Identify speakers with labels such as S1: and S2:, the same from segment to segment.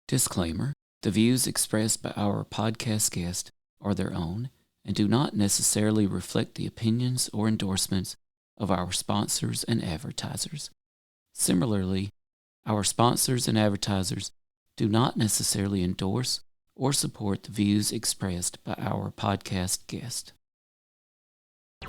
S1: Disclaimer: the views expressed by our podcast guest are their own and do not necessarily reflect the opinions or endorsements of our sponsors and advertisers. Similarly, our sponsors and advertisers do not necessarily endorse or support the views expressed by our podcast guest.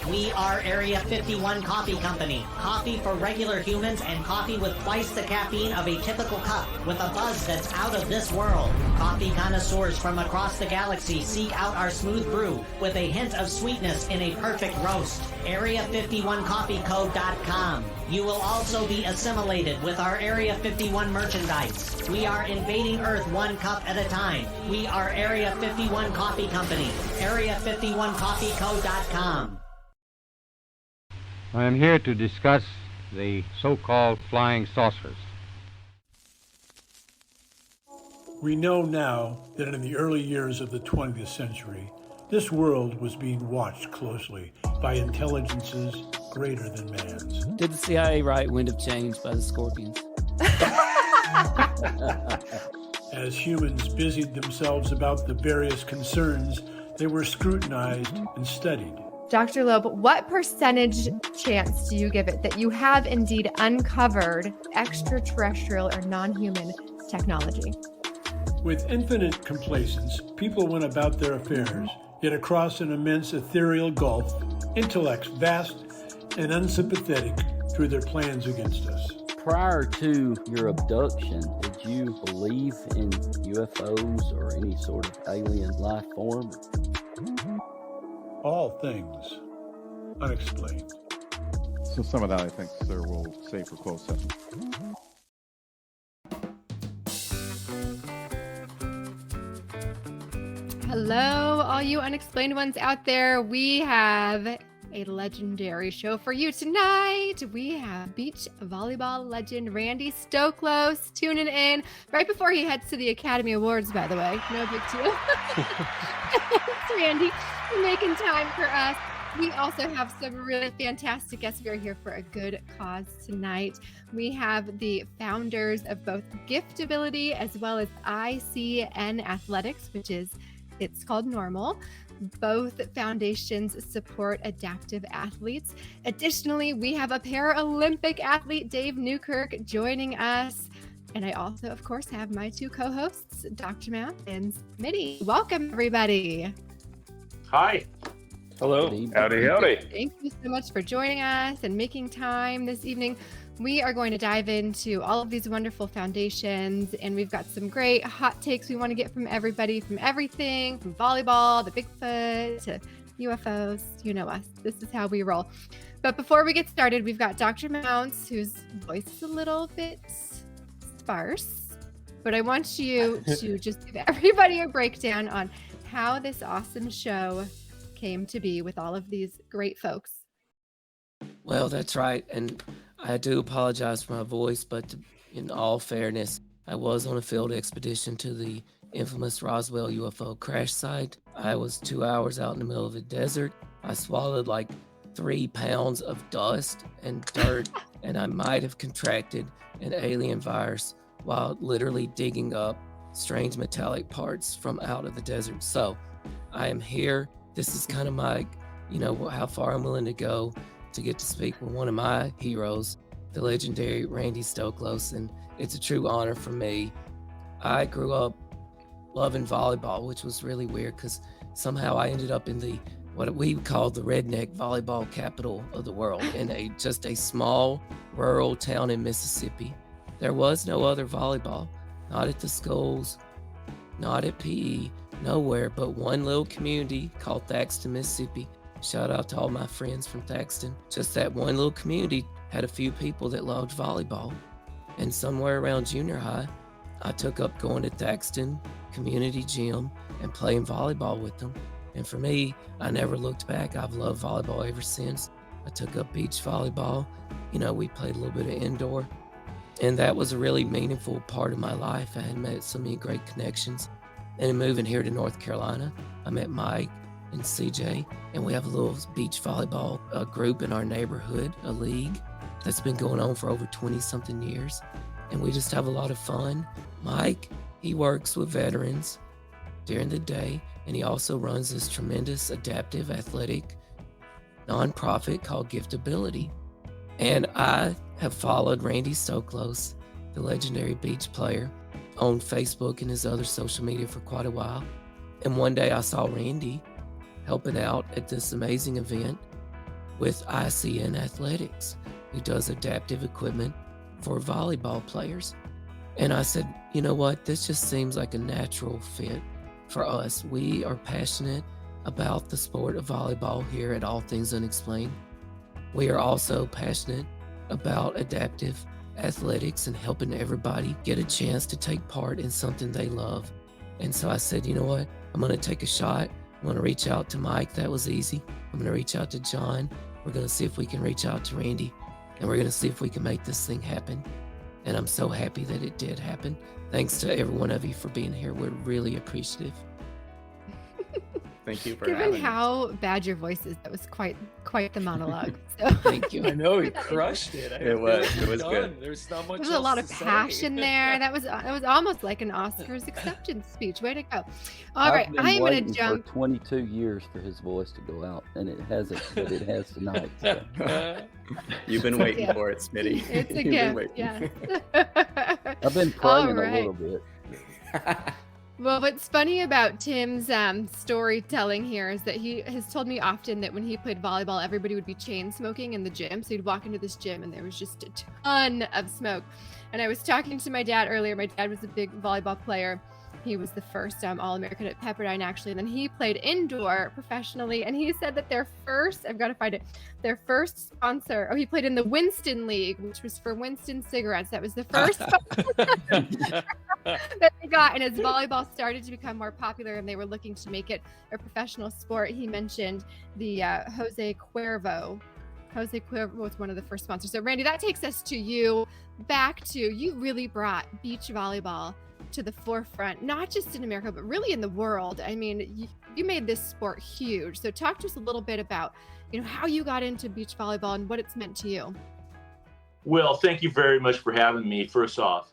S2: We are Area 51 Coffee Company. Coffee for regular humans and coffee with twice the caffeine of a typical cup with a buzz that's out of this world. Coffee connoisseurs from across the galaxy seek out our smooth brew with a hint of sweetness in a perfect roast. Area51coffeeco.com. You will also be assimilated with our Area 51 merchandise. We are invading Earth one cup at a time. We are Area 51 Coffee Company. Area51coffeeco.com.
S3: I am here to discuss the so-called flying saucers.
S4: We know now that in the early years of the 20th century, this world was being watched closely by intelligences greater than man's.
S1: Did the CIA write Wind of Change by the Scorpions?
S4: As humans busied themselves about the various concerns, they were scrutinized and studied.
S5: Dr. Loeb, what percentage chance do you give it that you have indeed uncovered extraterrestrial or non-human technology?
S4: With infinite complacence, people went about their affairs, yet across an immense ethereal gulf, intellects vast and unsympathetic threw their plans against us.
S6: Prior to your abduction, did you believe in UFOs or any sort of alien life form?
S4: All things unexplained.
S7: So some of that, I think, sir, we'll save for closed session.
S5: Hello, all you unexplained ones out there. We have a legendary show for you tonight. We have beach volleyball legend Randy Stoklos tuning in right before he heads to the Academy Awards, by the way. No big deal. Thanks, Randy, for making time for us. We also have some really fantastic guests. We are here for a good cause tonight. We have the founders of both Giftability as well as ICN Athletics, it's called Normal. Both foundations support adaptive athletes. Additionally, we have a Paralympic athlete, Dave Newkirk, joining us. And I also, of course, have my two co-hosts, Dr. Mount and Smitty. Welcome, everybody.
S8: Hi. Hello. Howdy, howdy.
S5: Thank you so much for joining us and making time this evening. We are going to dive into all of these wonderful foundations, and we've got some great hot takes we want to get from everybody, from everything, from volleyball, the Bigfoot, to UFOs. You know us. This is how we roll. But before we get started, we've got Dr. Mounts, whose voice is a little bit sparse, but I want you to just give everybody a breakdown on how this awesome show came to be with all of these great folks.
S1: Well, that's right, and I do apologize for my voice, but in all fairness, I was on a field expedition to the infamous Roswell UFO crash site. I was 2 hours out in the middle of the desert. I swallowed like 3 pounds of dust and dirt, and I might have contracted an alien virus while literally digging up strange metallic parts from out of the desert. So I am here. This is kind of my, how far I'm willing to go to get to speak with one of my heroes, the legendary Randy Stoklos, and it's a true honor for me. I grew up loving volleyball, which was really weird because somehow I ended up in what we call the redneck volleyball capital of the world, in just a small rural town in Mississippi. There was no other volleyball, not at the schools, not at PE, nowhere but one little community called Thaxton, Mississippi. Shout out to all my friends from Thaxton. Just that one little community had a few people that loved volleyball. And somewhere around junior high, I took up going to Thaxton Community Gym and playing volleyball with them. And for me, I never looked back. I've loved volleyball ever since. I took up beach volleyball. We played a little bit of indoor. And that was a really meaningful part of my life. I had met so many great connections. And then moving here to North Carolina, I met Mike and CJ, and we have a little beach volleyball group in our neighborhood, a league that's been going on for over 20-something years, and we just have a lot of fun. Mike He works with veterans during the day, and he also runs this tremendous adaptive athletic nonprofit called Giftability. And I have followed Randy Stoklos, the legendary beach player, on Facebook and his other social media for quite a while. And one day I saw Randy helping out at this amazing event with ICN Athletics, who does adaptive equipment for volleyball players. And I said, you know what, this just seems like a natural fit for us. We are passionate about the sport of volleyball here at All Things Unexplained. We are also passionate about adaptive athletics and helping everybody get a chance to take part in something they love. And so I said, you know what, I'm gonna take a shot. I'm gonna reach out to Mike, that was easy. I'm gonna reach out to John. We're gonna see if we can reach out to Randy, and we're gonna see if we can make this thing happen. And I'm so happy that it did happen. Thanks to every one of you for being here. We're really appreciative.
S9: Thank you for
S5: Given
S9: having
S5: how bad your voice is, that was quite the monologue. So.
S1: Thank you.
S9: I know he crushed it. It was good.
S8: There's not much.
S5: There's a lot of passion there. That was almost like an Oscars acceptance speech. Way to go! All right, I am going to jump.
S6: For 22 years for his voice to go out, and it hasn't, but it has tonight. So.
S9: You've been waiting for it, Smitty.
S5: It's a gift. Yes.
S6: I've been praying a little bit.
S5: Well, what's funny about Tim's storytelling here is that he has told me often that when he played volleyball, everybody would be chain smoking in the gym. So he'd walk into this gym and there was just a ton of smoke. And I was talking to my dad earlier. My dad was a big volleyball player. He was the first All-American at Pepperdine, actually. And then he played indoor professionally. And he said that their first sponsor, he played in the Winston League, which was for Winston cigarettes. That was the first sponsor that they got. And as volleyball started to become more popular and they were looking to make it a professional sport, he mentioned the Jose Cuervo. Jose Cuervo was one of the first sponsors. So Randy, that takes us to you, back to you really brought beach volleyball to the forefront, not just in America, but really in the world. I mean, you made this sport huge. So talk to us a little bit about, how you got into beach volleyball and what it's meant to you.
S8: Well, thank you very much for having me. First off,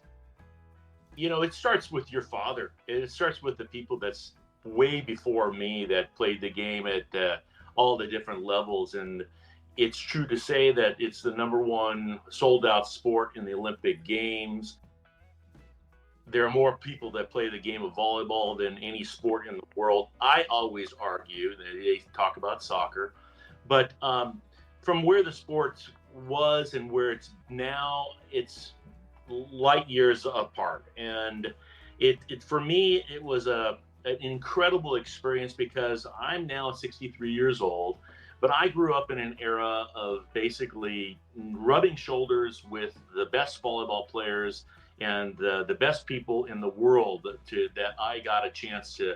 S8: it starts with your father. It starts with the people that's way before me that played the game at all the different levels. And it's true to say that it's the #1 sold out sport in the Olympic Games. There are more people that play the game of volleyball than any sport in the world. I always argue that they talk about soccer, but from where the sport was and where it's now, it's light years apart. And it for me, it was an incredible experience because I'm now 63 years old, but I grew up in an era of basically rubbing shoulders with the best volleyball players and the best people in the world that I got a chance to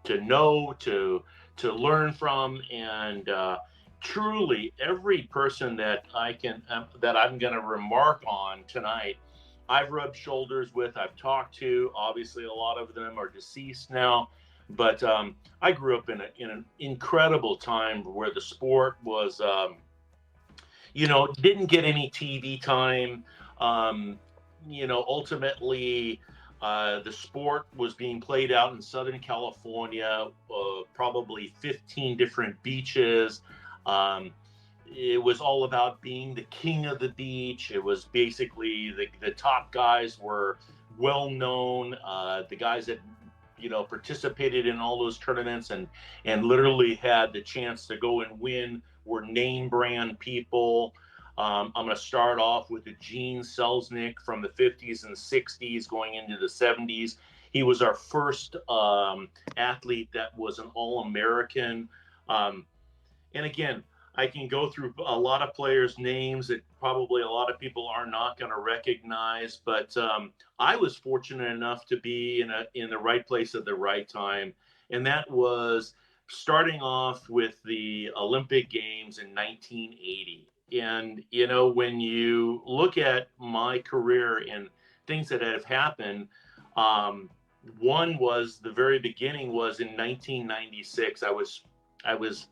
S8: know, to learn from, and truly every person that I'm going to remark on tonight, I've rubbed shoulders with, I've talked to. Obviously, a lot of them are deceased now, but I grew up in an incredible time where the sport was, didn't get any TV time. Ultimately, the sport was being played out in Southern California, probably 15 different beaches. It was all about being the king of the beach. It was basically the top guys were well known. The guys that, participated in all those tournaments and literally had the chance to go and win were name brand people. I'm going to start off with Gene Selznick from the 50s and 60s going into the 70s. He was our first athlete that was an All-American. And again, I can go through a lot of players' names that probably a lot of people are not going to recognize, but I was fortunate enough to be in the right place at the right time. And that was starting off with the Olympic Games in 1980. And, when you look at my career and things that have happened, one was the very beginning was in 1996. I was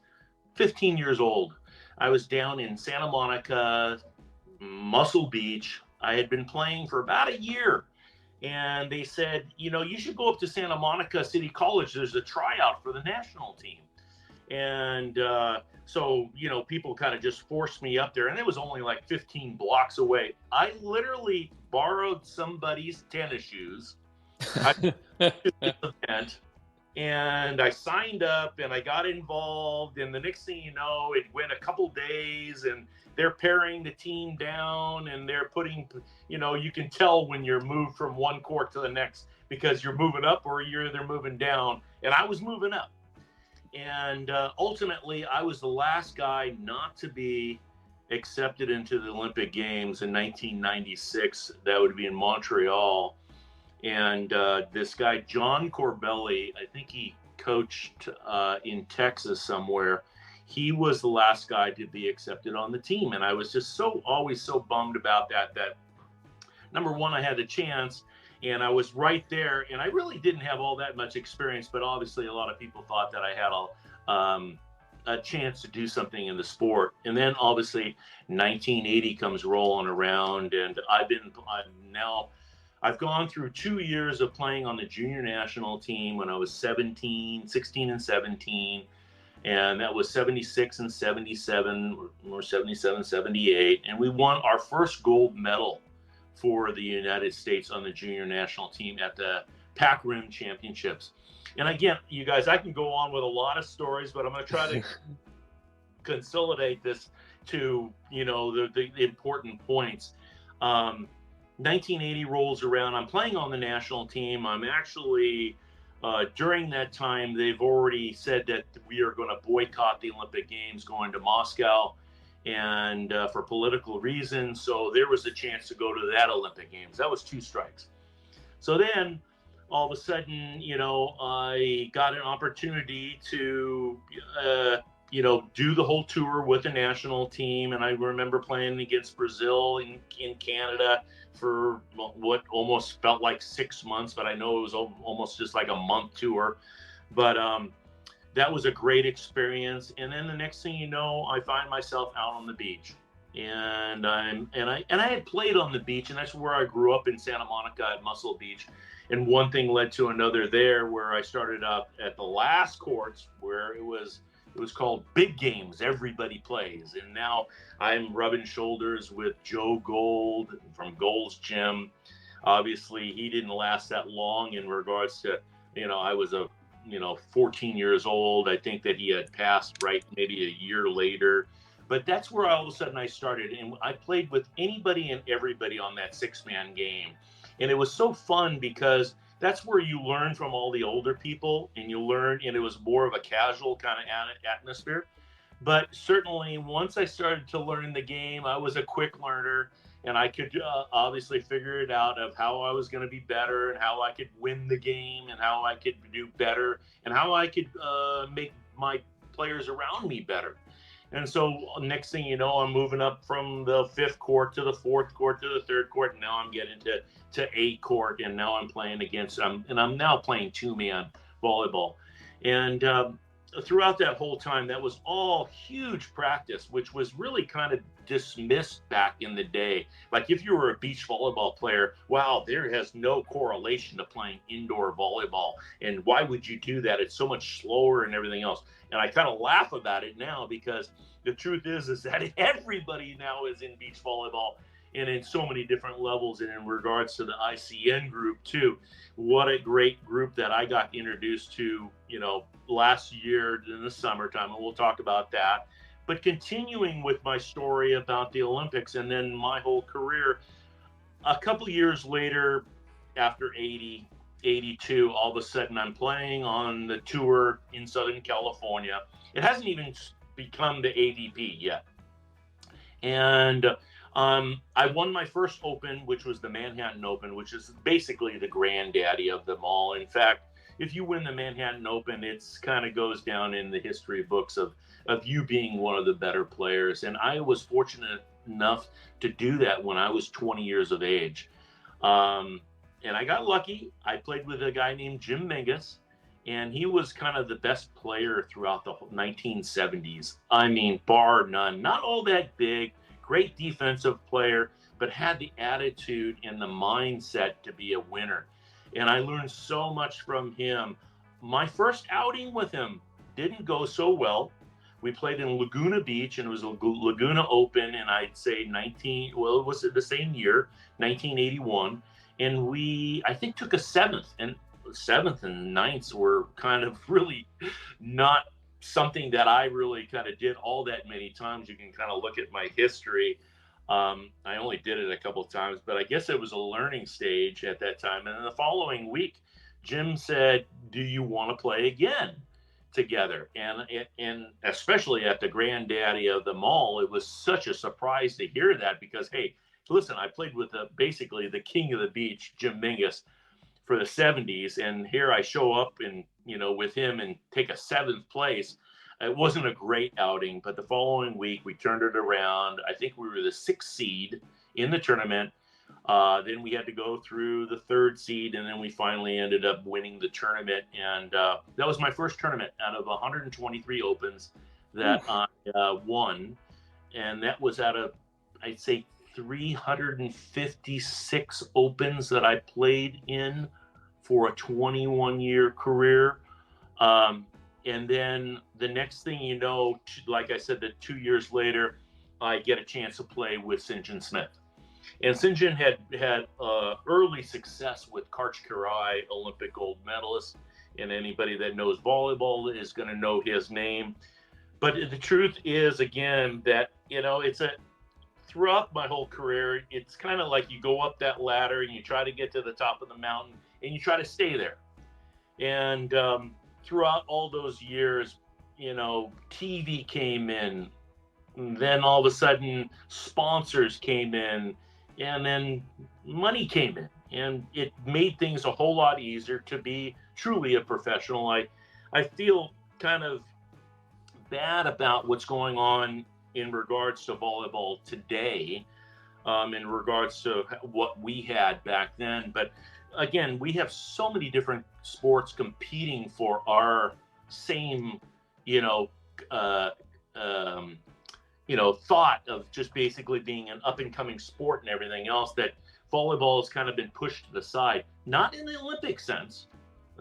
S8: 15 years old. I was down in Santa Monica, Muscle Beach. I had been playing for about a year. and they said, you should go up to Santa Monica City College. There's a tryout for the national team. And so, people kind of just forced me up there, and it was only like 15 blocks away. I literally borrowed somebody's tennis shoes. Event, and I signed up and I got involved, and the next thing you know, it went a couple days, and they're paring the team down, and they're putting, you can tell when you're moved from one court to the next because you're moving up or they're moving down, and I was moving up. And ultimately, I was the last guy not to be accepted into the Olympic Games in 1996. That would be in Montreal. And this guy, John Corbelli, I think he coached in Texas somewhere. He was the last guy to be accepted on the team. And I was just always so bummed about that number one, I had the chance and I was right there. And I really didn't have all that much experience, but obviously a lot of people thought that I had a chance to do something in the sport. And then obviously 1980 comes rolling around, and I've gone through 2 years of playing on the junior national team when I was 16 and 17. And that was 76 and 77 or 77, 78. And we won our first gold medal for the United States on the junior national team at the Pac Rim Championships. And again, you guys, I can go on with a lot of stories, but I'm going to try to consolidate this to, the important points. 1980 rolls around. I'm playing on the national team. I'm actually, during that time, they've already said that we are going to boycott the Olympic Games going to Moscow, and for political reasons. So there was a chance to go to that Olympic Games. That was 2 strikes. So then all of a sudden, I got an opportunity to, do the whole tour with the national team. And I remember playing against Brazil in Canada for what almost felt like 6 months, but I know it was almost just like a month tour. But that was a great experience. And then the next thing you know, I find myself out on the beach. And I had played on the beach, and that's where I grew up in Santa Monica at Muscle Beach. And one thing led to another there, where I started up at the last courts, where it was called Big Games, everybody plays. And now I'm rubbing shoulders with Joe Gold from Gold's Gym. Obviously, he didn't last that long in regards to, I was 14 years old. I think that he had passed maybe a year later. But that's where all of a sudden I started. And I played with anybody and everybody on that 6-man game. And it was so fun because that's where you learn from all the older people, and you learn, and it was more of a casual kind of atmosphere. But certainly once I started to learn the game, I was a quick learner, and I could obviously figure it out of how I was going to be better, and how I could win the game, and how I could do better, and how I could make my players around me better. And so next thing you know, I'm moving up from the 5th court to the 4th court to the 3rd court. And now I'm getting to 8 court. And now I'm playing I'm now playing 2-man volleyball. And throughout that whole time, that was all huge practice, which was really kind of dismissed back in the day. Like if you were a beach volleyball player, wow, there has no correlation to playing indoor volleyball. And why would you do that? It's so much slower and everything else. And I kind of laugh about it now, because the truth is that everybody now is in beach volleyball, and in so many different levels. And in regards to the ICN group too, what a great group that I got introduced to, last year in the summertime, and we'll talk about that. But continuing with my story about the Olympics and then my whole career, a couple years later, after 82, all of a sudden I'm playing on the tour in Southern California. It hasn't even become the AVP yet. And I won my first Open, which was the Manhattan Open, which is basically the granddaddy of them all. In fact, if you win the Manhattan Open, it's kind of goes down in the history books of you being one of the better players. And I was fortunate enough to do that when I was 20 years of age. And I got lucky. I played with a guy named Jim Mingus, and he was kind of the best player throughout the 1970s. I mean, bar none. Not all that big, great defensive player, but had the attitude and the mindset to be a winner. And I learned so much from him. My first outing with him didn't go so well. We played in Laguna Beach, and it was a Laguna Open, and I'd say it was the same year, 1981. And I think, took a seventh and ninths were kind of really not something that I really kind of did all that many times. You can kind of look at my history. I only did it a couple of times, but I guess it was a learning stage at that time. And then the following week, Jim said, "Do you want to play again together?" And especially at the granddaddy of them all, it was such a surprise to hear that, because, hey, listen, I played with basically the king of the beach, Jim Mingus, for the 70s, and here I show up and with him and take a seventh place. It wasn't a great outing, but the following week we turned it around. I think we were the 6th seed in the tournament. Then we had to go through the 3rd seed, and then we finally ended up winning the tournament. And that was my first tournament out of 123 opens that I won. And that was out of, I'd say, 356 opens that I played in for a 21-year career. And then the next thing you know, like I said, that 2 years later, I get a chance to play with St. John Smith. And St. John had early success with Karch Kirai, Olympic gold medalist. And anybody that knows volleyball is going to know his name. But the truth is, again, that, throughout my whole career, it's kind of like you go up that ladder and you try to get to the top of the mountain and you try to stay there. And throughout all those years, TV came in, and then all of a sudden sponsors came in, and then money came in, and it made things a whole lot easier to be truly a professional. I feel kind of bad about what's going on in regards to volleyball today, in regards to what we had back then. But again, we have so many different sports competing for our same, thought of just basically being an up and coming sport and everything else, that volleyball has kind of been pushed to the side. Not in the Olympic sense.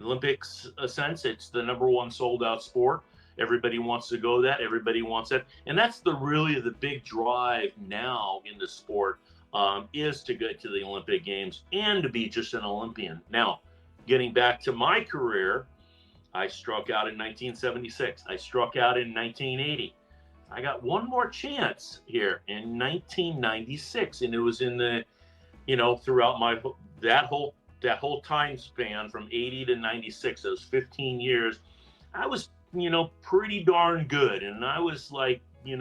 S8: Olympics sense, it's the number one sold out sport. Everybody wants to go that. Everybody wants it. And that's really the big drive now in the sport, is to get to the Olympic Games and to be just an Olympian. Now, getting back to my career, I struck out in 1976. I struck out in 1980. I got one more chance here in 1996, and it was in the, throughout that whole time span from 80 to 96, those 15 years, I was, pretty darn good. And I was like, I'm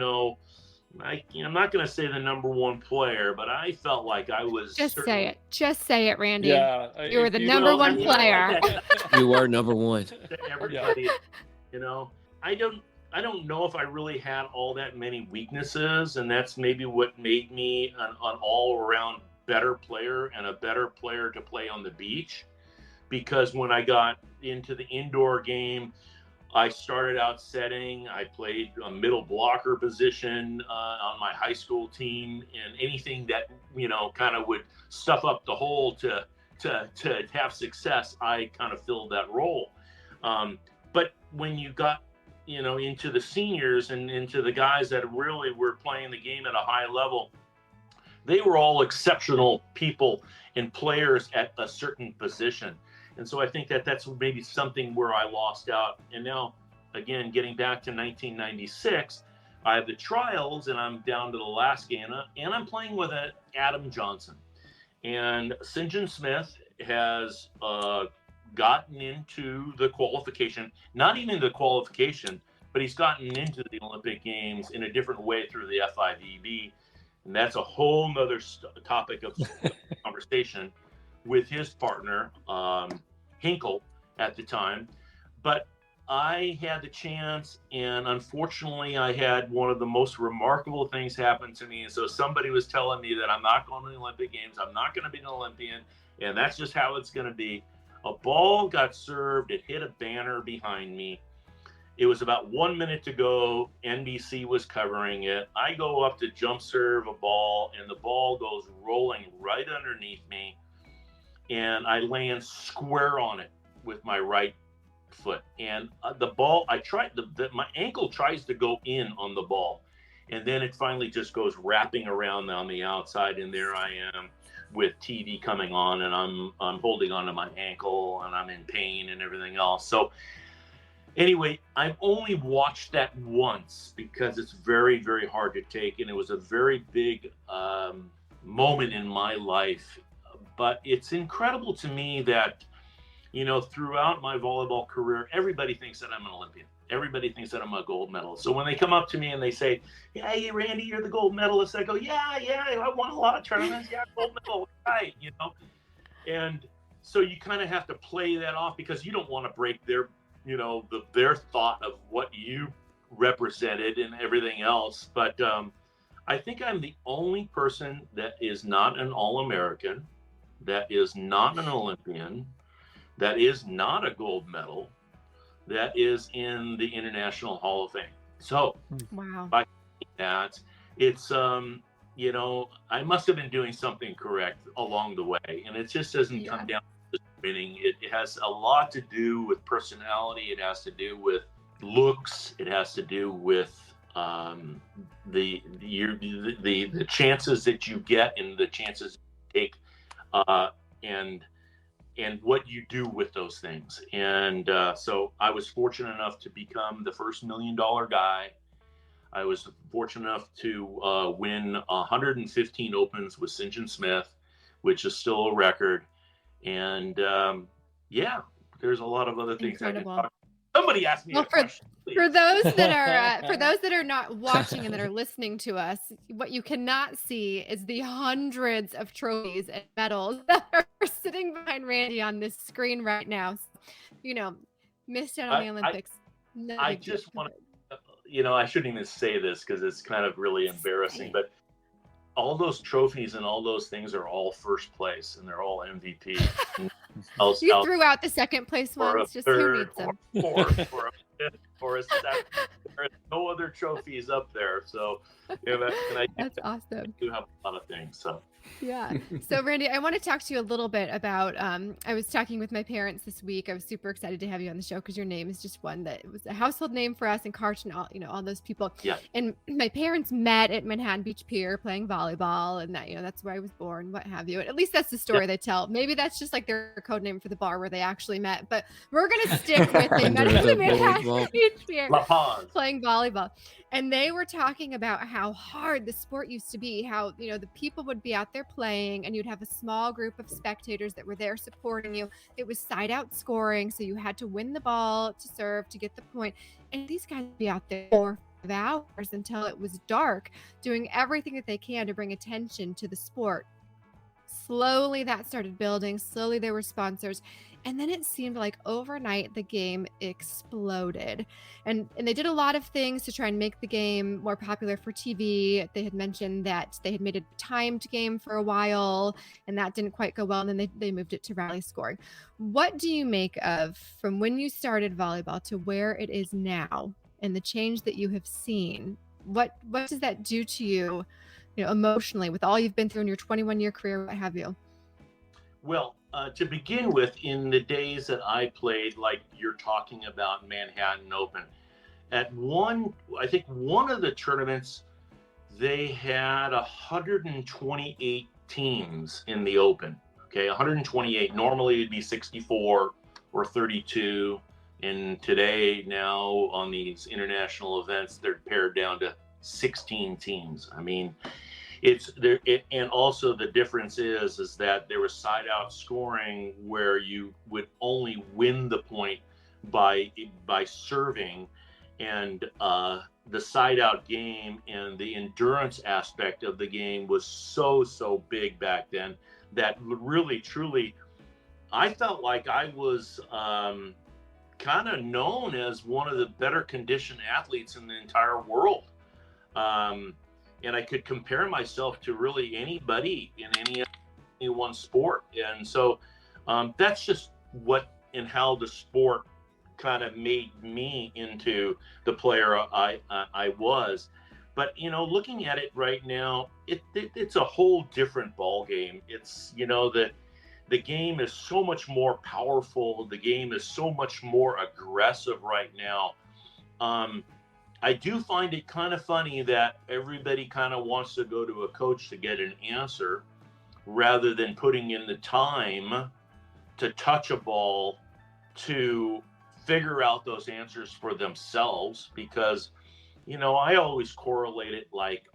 S8: not going to say the number one player, but I felt like I was.
S5: Just say it, Randy.
S10: Yeah,
S5: you were the number one player.
S1: You were number one.
S8: Everybody, I don't know if I really had all that many weaknesses, and that's maybe what made me an all-around better player and a better player to play on the beach. Because when I got into the indoor game, I started out setting. I played a middle blocker position on my high school team, and anything that kind of would stuff up the hole to have success, I kind of filled that role. But when you got into the seniors and into the guys that really were playing the game at a high level, they were all exceptional people and players at a certain position. And so I think that that's maybe something where I lost out. And now, again, getting back to 1996, I have the trials, and I'm down to the last game, and I'm playing with Adam Johnson. And St. John Smith has gotten into the qualification, not even the qualification, but he's gotten into the Olympic Games in a different way through the FIVB. And that's a whole nother topic of conversation with his partner, Hinkle, at the time. But I had the chance, and unfortunately, I had one of the most remarkable things happen to me. And so somebody was telling me that I'm not going to the Olympic Games, I'm not going to be an Olympian, and that's just how it's going to be. A ball got served, it hit a banner behind me, It was about 1 minute to go. NBC was covering it. I go up to jump serve a ball, and the ball goes rolling right underneath me, and I land square on it with my right foot. And the ball, my ankle tries to go in on the ball, and then it finally just goes wrapping around on the outside, and there I am with TV coming on, and I'm holding onto my ankle, and I'm in pain and everything else. So anyway, I've only watched that once because it's very, very hard to take, and it was a very big moment in my life. But it's incredible to me that, throughout my volleyball career, everybody thinks that I'm an Olympian. Everybody thinks that I'm a gold medalist. So when they come up to me and they say, "Hey, Randy, you're the gold medalist," I go, yeah, I won a lot of tournaments. Yeah, gold medal, right, And so you kind of have to play that off because you don't want to break their their thought of what you represented and everything else. But I think I'm the only person that is not an All-American, that is not an Olympian, that is not a gold medal, that is in the International Hall of Fame. So
S5: wow,
S8: by that, it's I must have been doing something correct along the way, and it just doesn't come down to winning. It has a lot to do with personality. It has to do with looks. It has to do with the chances that you get and the chances you take, and what you do with those things. And so I was fortunate enough to become the first $1 million guy. I was fortunate enough to win 115 opens with St. John Smith, which is still a record. And there's a lot of other things I can talk about. Somebody asked me a question.
S5: For those that are not watching and that are listening to us, what you cannot see is the hundreds of trophies and medals that are sitting behind Randy on this screen right now. Missed out on the Olympics.
S8: I just want to, I shouldn't even say this because it's kind of really embarrassing, but all those trophies and all those things are all first place and they're all MVP.
S5: You threw out the second place ones. Just who needs them?
S8: Or a fifth, or a seventh. There are no other trophies up there. So
S5: that's awesome.
S8: I do have a lot of things. So
S5: yeah. So Randy, I want to talk to you a little bit about, I was talking with my parents this week. I was super excited to have you on the show because your name is just one that was a household name for us and Karch and all those people.
S8: Yeah.
S5: And my parents met at Manhattan Beach Pier playing volleyball, and that, that's where I was born, what have you. At least that's the story they tell. Maybe that's just like their code name for the bar where they actually met, but we're going to stick with it. Manhattan Beach Pier playing volleyball. And they were talking about how hard the sport used to be, how, the people would be out there playing and you'd have a small group of spectators that were there supporting you. It was side out scoring. So you had to win the ball to serve to get the point. And these guys would be out there for 5 hours until it was dark, doing everything that they can to bring attention to the sport. Slowly that started building. Slowly there were sponsors. And then it seemed like overnight the game exploded. And they did a lot of things to try and make the game more popular for TV. They had mentioned that they had made a timed game for a while, and that didn't quite go well. And then they moved it to rally scoring. What do you make of from when you started volleyball to where it is now and the change that you have seen? What does that do to you, emotionally, with all you've been through in your 21-year career, what have you?
S8: Well, to begin with, in the days that I played, like you're talking about Manhattan Open, I think one of the tournaments, they had 128 teams in the Open. Okay, 128. Normally it'd be 64 or 32. And today, now on these international events, they're pared down to 16 teams. I mean, it's there, and also the difference is that there was side out scoring where you would only win the point by serving, and the side out game and the endurance aspect of the game was so big back then that really truly I felt like I was kind of known as one of the better conditioned athletes in the entire world. And I could compare myself to really anybody in any one sport. And so that's just what and how the sport kind of made me into the player I was. But looking at it right now, it's a whole different ball game. It's the game is so much more powerful. The game is so much more aggressive right now. I do find it kind of funny that everybody kind of wants to go to a coach to get an answer rather than putting in the time to touch a ball to figure out those answers for themselves. Because I always correlate it like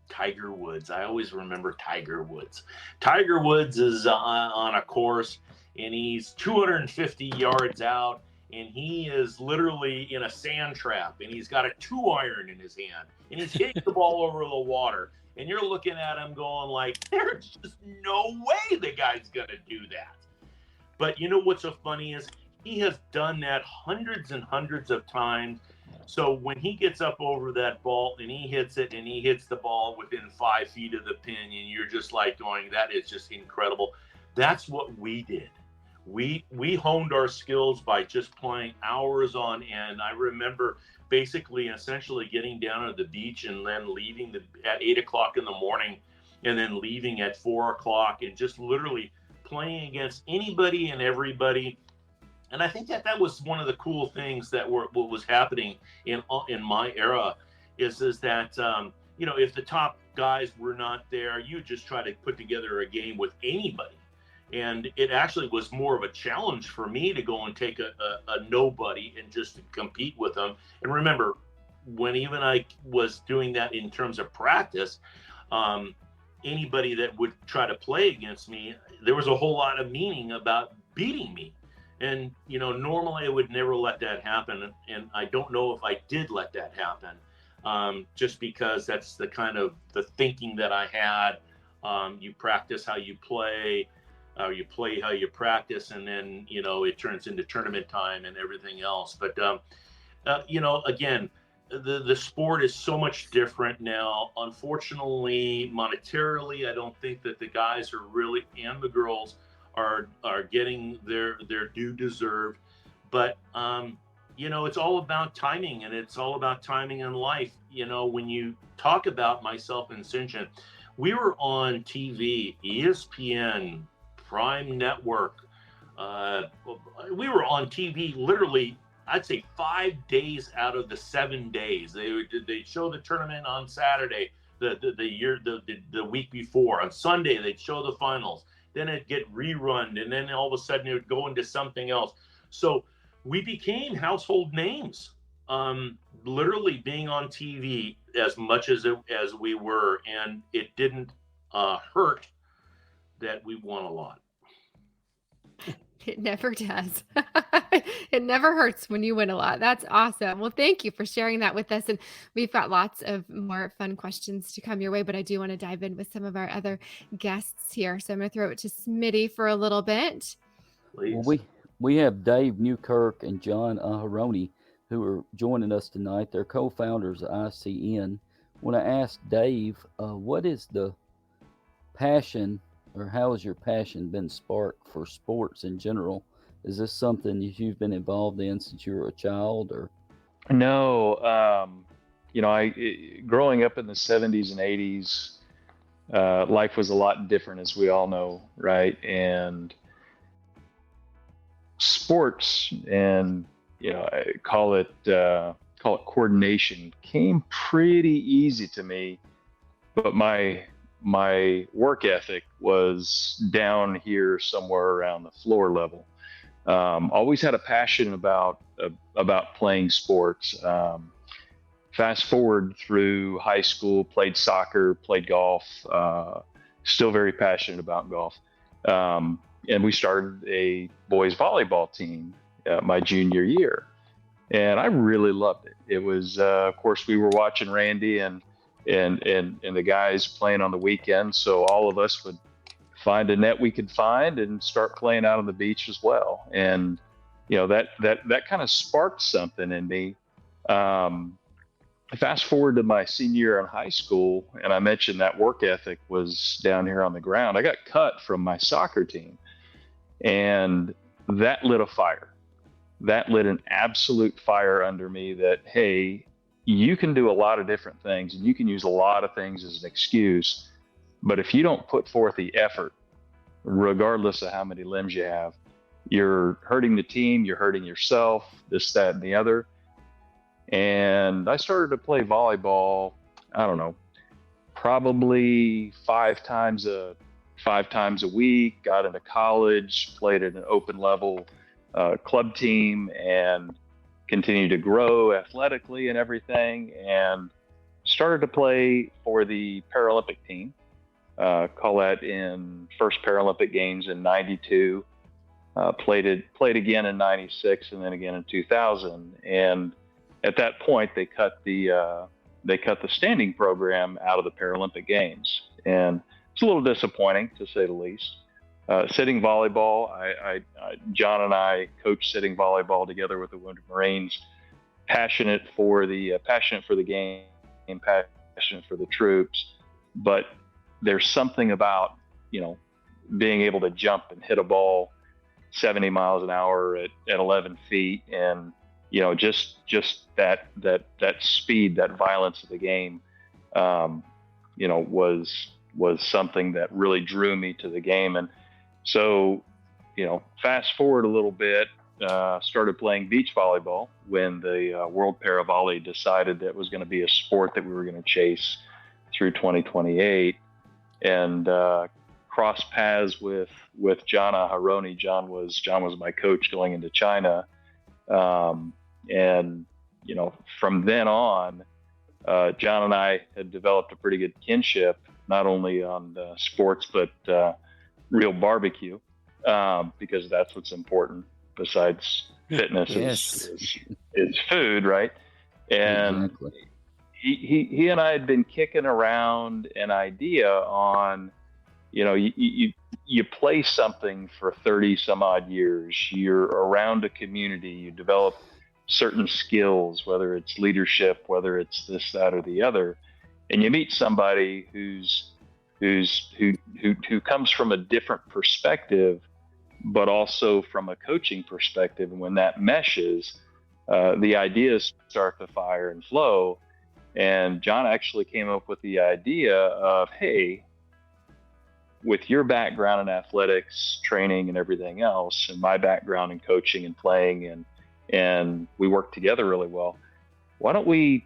S8: Tiger Woods. I always remember Tiger Woods. Tiger Woods is on a course and he's 250 yards out and he is literally in a sand trap and he's got a 2-iron in his hand and he's hitting the ball over the water. And you're looking at him going like, there's just no way the guy's going to do that. But what's so funny is he has done that hundreds and hundreds of times. So when he gets up over that ball and he hits it and he hits the ball within 5 feet of the pin and you're just like going, that is just incredible. That's what we did. We honed our skills by just playing hours on end. I remember basically essentially getting down at the beach and then leaving at 8 o'clock in the morning and then leaving at 4 o'clock and just literally playing against anybody and everybody. And I think that was one of the cool things that what was happening in my era is that if the top guys were not there, you just try to put together a game with anybody. And it actually was more of a challenge for me to go and take a nobody and just to compete with them. And remember, when even I was doing that in terms of practice, anybody that would try to play against me, there was a whole lot of meaning about beating me. And, normally I would never let that happen. And I don't know if I did let that happen, just because that's the kind of the thinking that I had. You practice how you play how you practice, and then, it turns into tournament time and everything else. But, again, the sport is so much different now. Unfortunately, monetarily, I don't think that the guys are really, and the girls, are getting their due deserved. But it's all about timing, and it's all about timing in life. When you talk about myself and Sinjin, we were on TV, ESPN, Prime Network. We were on TV literally, I'd say 5 days out of the 7 days. They'd show the tournament on Saturday, the week before. On Sunday, they'd show the finals. Then it'd get rerun, and then all of a sudden it would go into something else. So we became household names, literally being on TV as much as we were, and it didn't hurt that we won a lot.
S5: It never does. It never hurts when you win a lot. That's awesome. Well, thank you for sharing that with us. And we've got lots of more fun questions to come your way, but I do want to dive in with some of our other guests here. So I'm going to throw it to Smitty for a little bit.
S8: Please.
S6: Well, we have Dave Newkirk and John Aharoni who are joining us tonight. They're co-founders of ICN. When I asked Dave, what is the passion, or how has your passion been sparked for sports in general? Is this something you've been involved in since you were a child, or?
S10: No, growing up in the 70s and 80s, life was a lot different, as we all know, right? And sports and I call it coordination came pretty easy to me, but my work ethic was down here somewhere around the floor level. Always had a passion about playing sports. Fast forward through high school, played soccer, played golf, still very passionate about golf. And we started a boys volleyball team my junior year. And I really loved it. It was, of course, we were watching Randy and the guys playing on the weekend. So all of us would find a net we could find and start playing out on the beach as well. And, that kind of sparked something in me. Fast forward to my senior year in high school, and I mentioned that work ethic was down here on the ground. I got cut from my soccer team, and that lit a fire. that lit an absolute fire under me that, hey, you can do a lot of different things and you can use a lot of things as an excuse. But if you don't put forth the effort, regardless of how many limbs you have, you're hurting the team, you're hurting yourself, this, that, and the other. And I started to play volleyball, I don't know, probably five times a week, got into college, played at an open level club team, and continued to grow athletically and everything, and started to play for the Paralympic team. Call that in first Paralympic Games in '92. Played again in '96, and then again in 2000. And at that point, they cut the standing program out of the Paralympic Games, and it's a little disappointing to say the least. Sitting volleyball, John and I coached sitting volleyball together with the Wounded Marines. Passionate for the game, passionate for the troops, but there's something about, being able to jump and hit a ball 70 miles an hour at 11 feet, and just that speed, that violence of the game, was something that really drew me to the game. And so, fast forward a little bit, started playing beach volleyball when the World Para Volley decided that it was going to be a sport that we were going to chase through 2028, and crossed paths with John Aharoni. John was my coach going into China, and from then on, John and I had developed a pretty good kinship, not only on sports but real barbecue, because that's what's important besides fitness.
S1: Yes.
S10: is food, right? And
S6: Exactly.
S10: he and I had been kicking around an idea on, you play something for 30 some odd years, you're around a community, you develop certain skills, whether it's leadership, whether it's this, that, or the other, and you meet somebody who comes from a different perspective, but also from a coaching perspective. And when that meshes, the ideas start to fire and flow. And John actually came up with the idea of, hey, with your background in athletics, training, and everything else, and my background in coaching and playing, and we work together really well, why don't we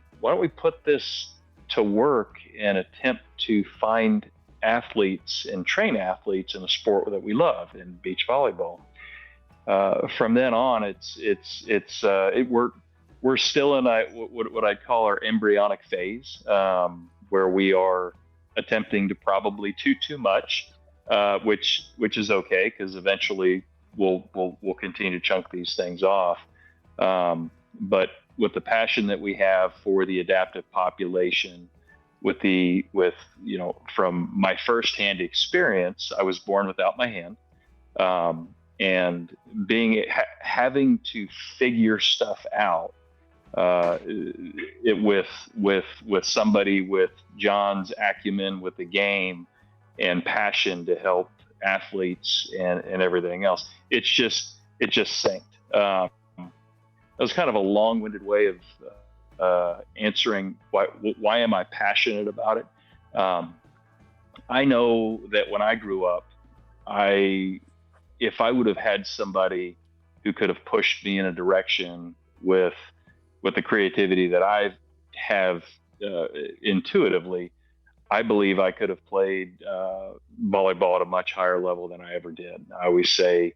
S10: put this to work and attempt to find athletes and train athletes in a sport that we love, in beach volleyball. From then on, we're still in what I'd call our embryonic phase, where we are attempting to probably too much, which is okay, because eventually we'll continue to chunk these things off. But with the passion that we have for the adaptive population, from my firsthand experience, I was born without my hand, and having to figure stuff out, with somebody with John's acumen with the game and passion to help athletes and everything else, it just synced. That was kind of a long-winded way of answering why am I passionate about it. I know that when I grew up, if I would have had somebody who could have pushed me in a direction with the creativity that I have intuitively, I believe I could have played volleyball at a much higher level than I ever did. I always say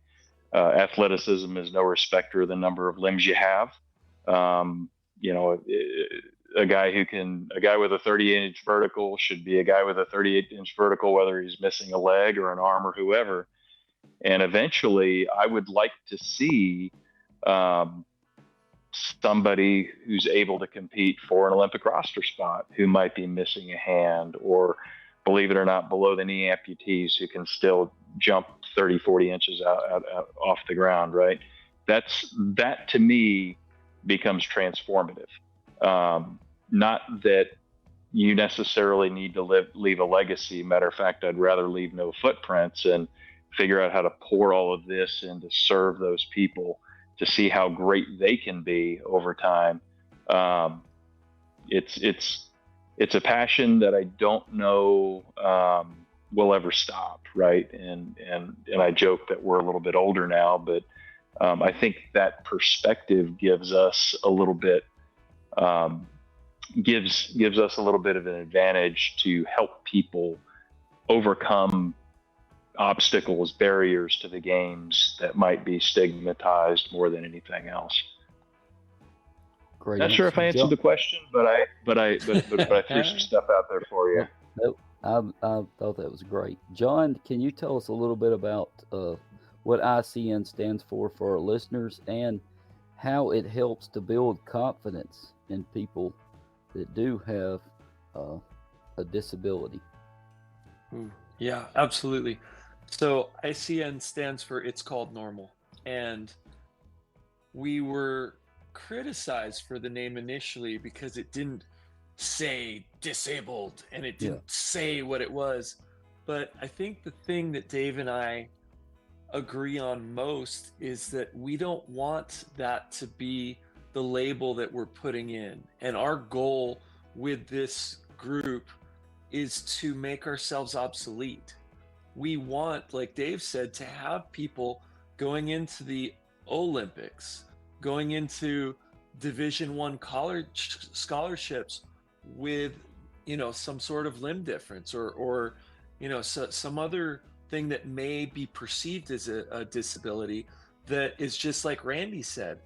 S10: athleticism is no respecter of the number of limbs you have. A guy with a 38-inch vertical should be a guy with a 38-inch vertical, whether he's missing a leg or an arm or whoever. And eventually, I would like to see somebody who's able to compete for an Olympic roster spot, who might be missing a hand, or, believe it or not, below the knee amputees who can still jump 30, 40 inches out off the ground, right? That to me becomes transformative. Not that you necessarily need to leave a legacy. Matter of fact, I'd rather leave no footprints and figure out how to pour all of this in to serve those people to see how great they can be over time. It's a passion that I don't know will ever stop, right? And I joke that we're a little bit older now, but I think that perspective gives us a little bit gives us a little bit of an advantage to help people overcome obstacles, barriers to the games that might be stigmatized more than anything else.
S6: Great.
S10: Not sure if I answered the question, but I threw some stuff out there for you.
S6: Nope. I thought that was great. John, can you tell us a little bit about what ICN stands for our listeners and how it helps to build confidence in people that do have a disability?
S11: Yeah, absolutely. So ICN stands for It's Called Normal. And we were criticized for the name initially because it didn't say disabled and it didn't say what it was. But I think the thing that Dave and I agree on most is that we don't want that to be the label that we're putting in. And our goal with this group is to make ourselves obsolete. We want, like Dave said, to have people going into the Olympics, going into Division I college scholarships with, some sort of limb difference or some other thing that may be perceived as a disability that is just like Randy said.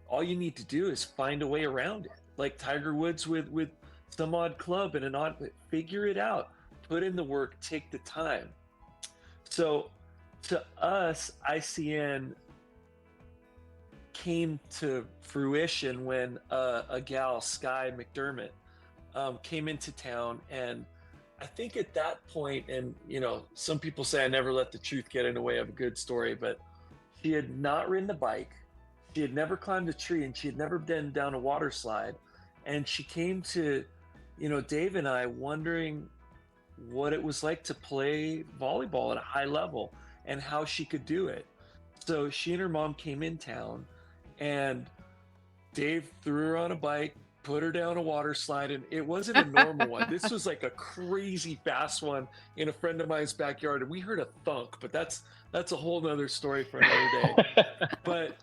S11: All you need to do is find a way around it. Like Tiger Woods with some odd club and an odd, figure it out, put in the work, take the time. So to us, ICN came to fruition when a gal, Sky McDermott, came into town. And I think at that point, and some people say I never let the truth get in the way of a good story, but she had not ridden a bike, she had never climbed a tree, and she had never been down a water slide. And she came to, Dave and I wondering what it was like to play volleyball at a high level and how she could do it. So she and her mom came in town, and Dave threw her on a bike, put her down a water slide, and it wasn't a normal one. This was like a crazy fast one in a friend of mine's backyard, and we heard a thunk, but that's a whole nother story for another day. But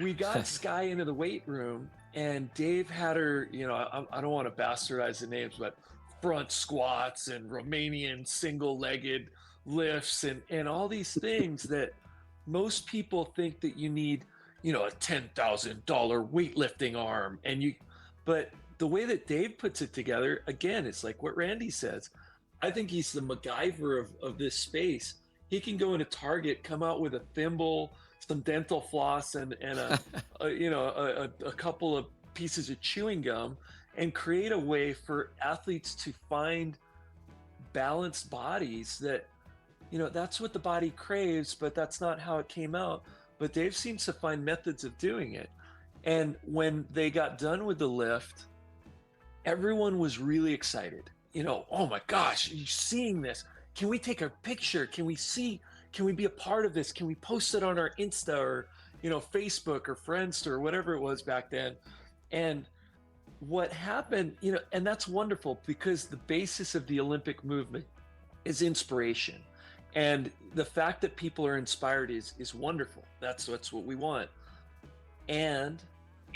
S11: we got Sky into the weight room, and Dave had her, I don't want to bastardize the names, but front squats and Romanian single-legged lifts and all these things that most people think that you need, a $10,000 weightlifting arm. But the way that Dave puts it together, again, it's like what Randy says. I think he's the MacGyver of this space. He can go into Target, come out with a thimble, some dental floss, and a couple of pieces of chewing gum, and create a way for athletes to find balanced bodies that, that's what the body craves, but that's not how it came out. But Dave seems to find methods of doing it. And when they got done with the lift, everyone was really excited. Oh my gosh, are you seeing this? Can we take a picture? Can we be a part of this? Can we post it on our Insta or, Facebook or Friendster or whatever it was back then? And what happened, and that's wonderful because the basis of the Olympic movement is inspiration. And the fact that people are inspired is wonderful. That's what we want. And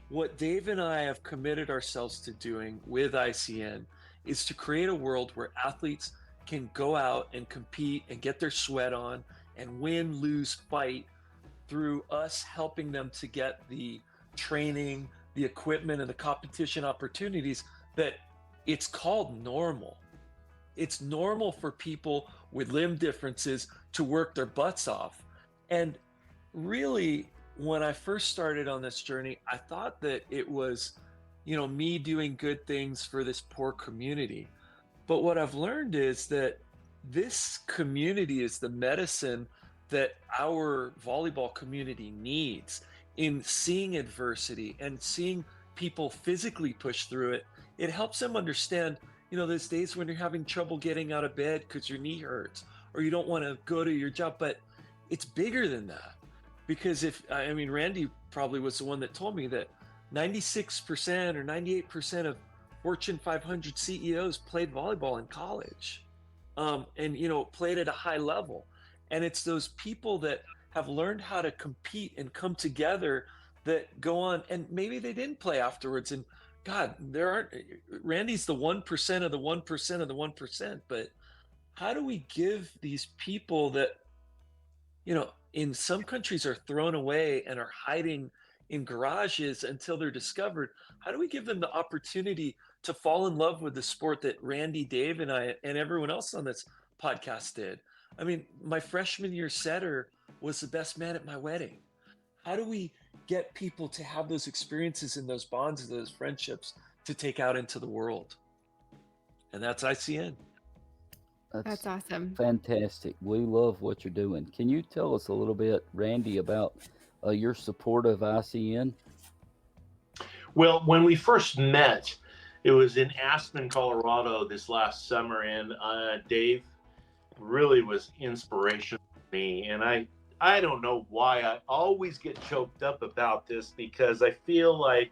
S11: what Dave and I have committed ourselves to doing with ICN is to create a world where athletes can go out and compete and get their sweat on and win, lose, fight through us helping them to get the training, the equipment, and the competition opportunities that it's called normal. It's normal for people with limb differences to work their butts off. And really, when I first started on this journey, I thought that it was, me doing good things for this poor community. But what I've learned is that this community is the medicine that our volleyball community needs in seeing adversity and seeing people physically push through it. It helps them understand, those days when you're having trouble getting out of bed because your knee hurts or you don't want to go to your job, but it's bigger than that. because Randy probably was the one that told me that 96% or 98% of Fortune 500 CEOs played volleyball in college, and played at a high level. And it's those people that have learned how to compete and come together that go on, and maybe they didn't play afterwards. And God, Randy's the 1% of the 1% of the 1%. But how do we give these people that, in some countries are thrown away and are hiding in garages until they're discovered? How do we give them the opportunity to fall in love with the sport that Randy, Dave, and I, and everyone else on this podcast did? I mean, my freshman year setter was the best man at my wedding. How do we get people to have those experiences and those bonds and those friendships to take out into the world? And that's ICN.
S5: That's awesome.
S6: Fantastic. We love what you're doing. Can you tell us a little bit, Randy, about your support of ICN?
S8: Well, when we first met, it was in Aspen, Colorado this last summer, and Dave really was inspirational for me. And I don't know why I always get choked up about this, because I feel like,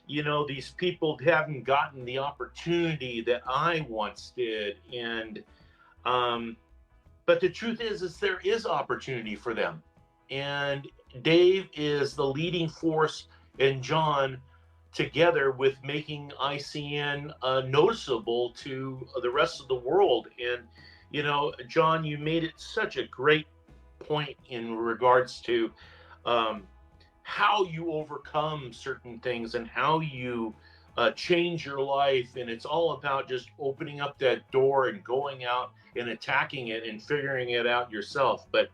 S8: these people haven't gotten the opportunity that I once did. And but the truth is there is opportunity for them. And Dave is the leading force, and John, together with making ICN noticeable to the rest of the world. And, John, you made it such a great point in regards to how you overcome certain things and how you change your life. And it's all about just opening up that door and going out and attacking it and figuring it out yourself. But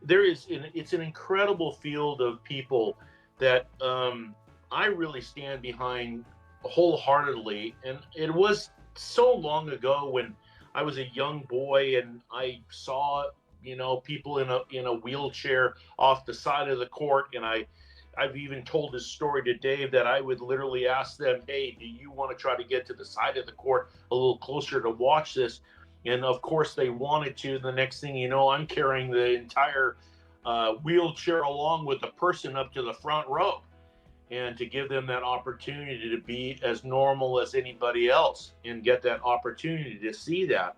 S8: it's an incredible field of people that I really stand behind wholeheartedly. And it was so long ago when I was a young boy and I saw, people in a wheelchair off the side of the court. And I've even told this story to Dave that I would literally ask them, hey, do you want to try to get to the side of the court a little closer to watch this? And of course they wanted to. The next thing you know, I'm carrying the entire wheelchair along with the person up to the front row, and to give them that opportunity to be as normal as anybody else and get that opportunity to see that.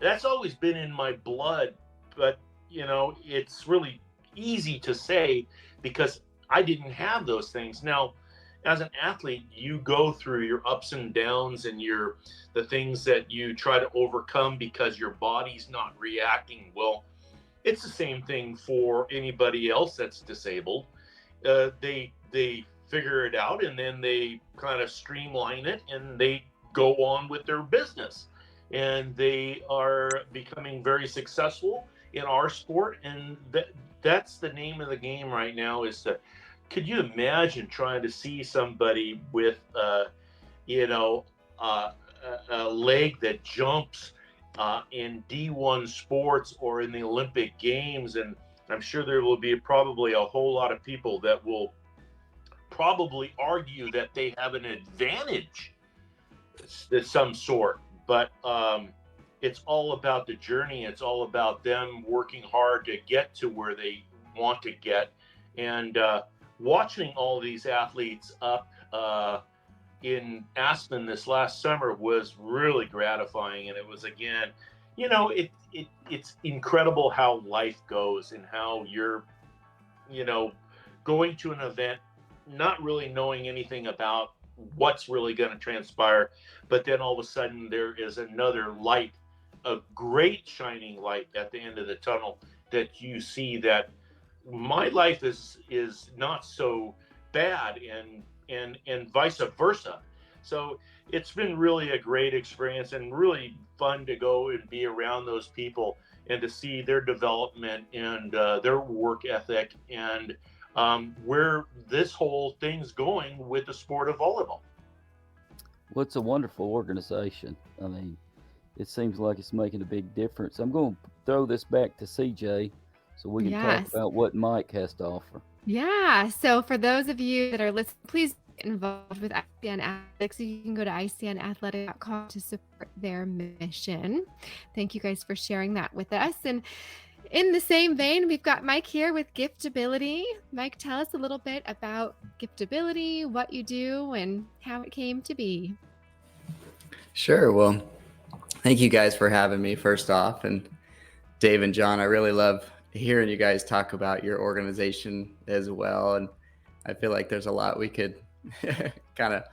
S8: That's always been in my blood, but it's really easy to say because I didn't have those things. Now, as an athlete, you go through your ups and downs and the things that you try to overcome because your body's not reacting well. It's the same thing for anybody else that's disabled. They figure it out, and then they kind of streamline it, and they go on with their business, and they are becoming very successful in our sport. And that's the name of the game right now. Could you imagine trying to see somebody with a leg that jumps in D1 sports or in the Olympic Games? And I'm sure there will be probably a whole lot of people that will probably argue that they have an advantage of some sort. But it's all about the journey. It's all about them working hard to get to where they want to get. And watching all these athletes up in Aspen this last summer was really gratifying. And it was, again, it's incredible how life goes and how you're, going to an event, not really knowing anything about what's really going to transpire. But then all of a sudden there is another light, a great shining light at the end of the tunnel, that you see that my life is not so bad, and vice versa. So it's been really a great experience and really fun to go and be around those people and to see their development and their work ethic and where this whole thing's going with the sport of volleyball.
S6: Well, it's a wonderful organization. I mean, it seems like it's making a big difference. I'm going to throw this back to CJ so we can talk about what Mike has to offer.
S5: Yeah. So for those of you that are listening, please get involved with ICN Athletics. You can go to icnathletic.com to support their mission. Thank you guys for sharing that with us. And In the same vein, we've got Mike here with Giftability. Mike, tell us a little bit about Giftability, what you do, and how it came to be.
S9: Sure. Well, thank you guys for having me first off. And Dave and John, I really love hearing you guys talk about your organization as well. And I feel like there's a lot we could kind of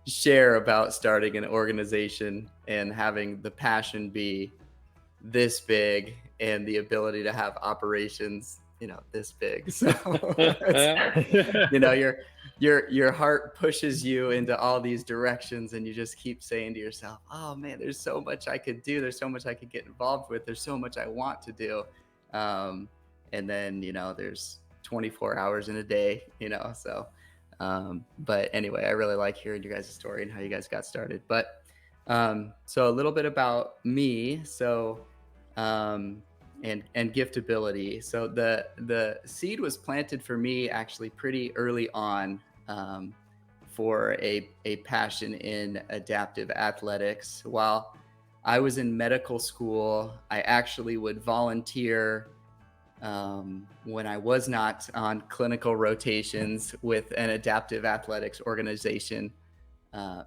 S9: share about starting an organization and having the passion be this big and the ability to have operations, this big. So, your heart pushes you into all these directions, and you just keep saying to yourself, oh man, there's so much I could do. There's so much I could get involved with. There's so much I want to do. And then, there's 24 hours in a day, so, but anyway, I really like hearing your guys' story and how you guys got started. But, so a little bit about me. So, and Giftability. So the seed was planted for me actually pretty early on, for a passion in adaptive athletics. While I was in medical school, I actually would volunteer when I was not on clinical rotations with an adaptive athletics organization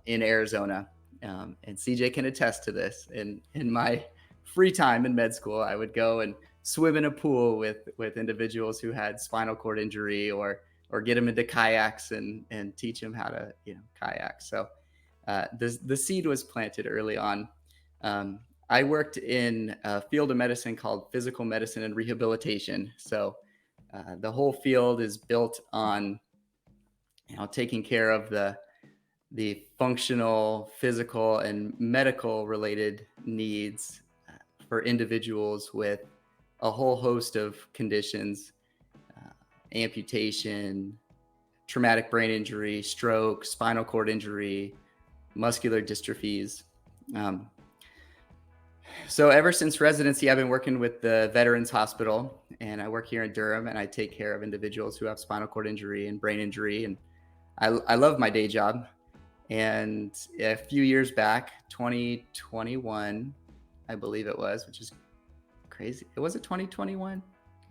S9: in Arizona. And CJ can attest to this. In my free time in med school, I would go and swim in a pool with individuals who had spinal cord injury, or get them into kayaks and teach them how to kayak. So the seed was planted early on. I worked in a field of medicine called physical medicine and rehabilitation. So the whole field is built on taking care of the functional, physical, and medical related needs for individuals with a whole host of conditions, amputation, traumatic brain injury, stroke, spinal cord injury, muscular dystrophies. So ever since residency, I've been working with the Veterans Hospital, and I work here in Durham, and I take care of individuals who have spinal cord injury and brain injury. And I love my day job. And a few years back, 2021, I believe it was, which is crazy. Was it 2021?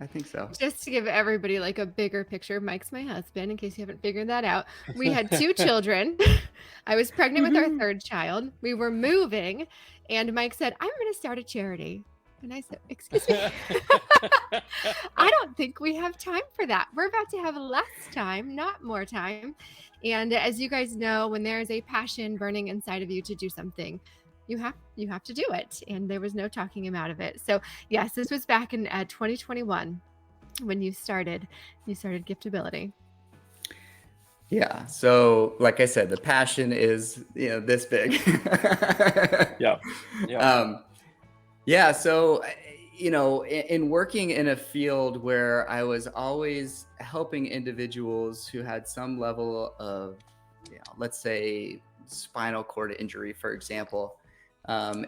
S9: I think so.
S5: Just to give everybody like a bigger picture, Mike's my husband, in case you haven't figured that out. We had 2 children. I was pregnant with our 3rd child. We were moving, and Mike said, I'm going to start a charity. And I said, excuse me? I don't think we have time for that. We're about to have less time, not more time. And as you guys know, when there is a passion burning inside of you to do something, you have to do it. And there was no talking him out of it. So yes, this was back in 2021 when you started Giftability.
S9: Yeah. So like I said, the passion is, this big.
S11: Yeah.
S9: Yeah. So, in working in a field where I was always helping individuals who had some level of, let's say spinal cord injury, for example,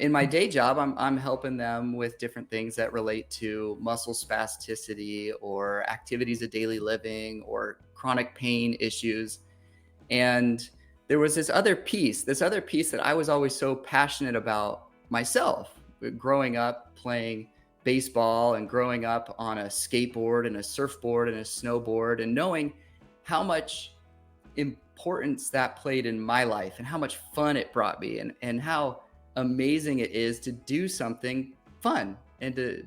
S9: in my day job, I'm helping them with different things that relate to muscle spasticity or activities of daily living or chronic pain issues. And there was this other piece that I was always so passionate about myself, growing up playing baseball and growing up on a skateboard and a surfboard and a snowboard, and knowing how much importance that played in my life and how much fun it brought me, and how amazing it is to do something fun and to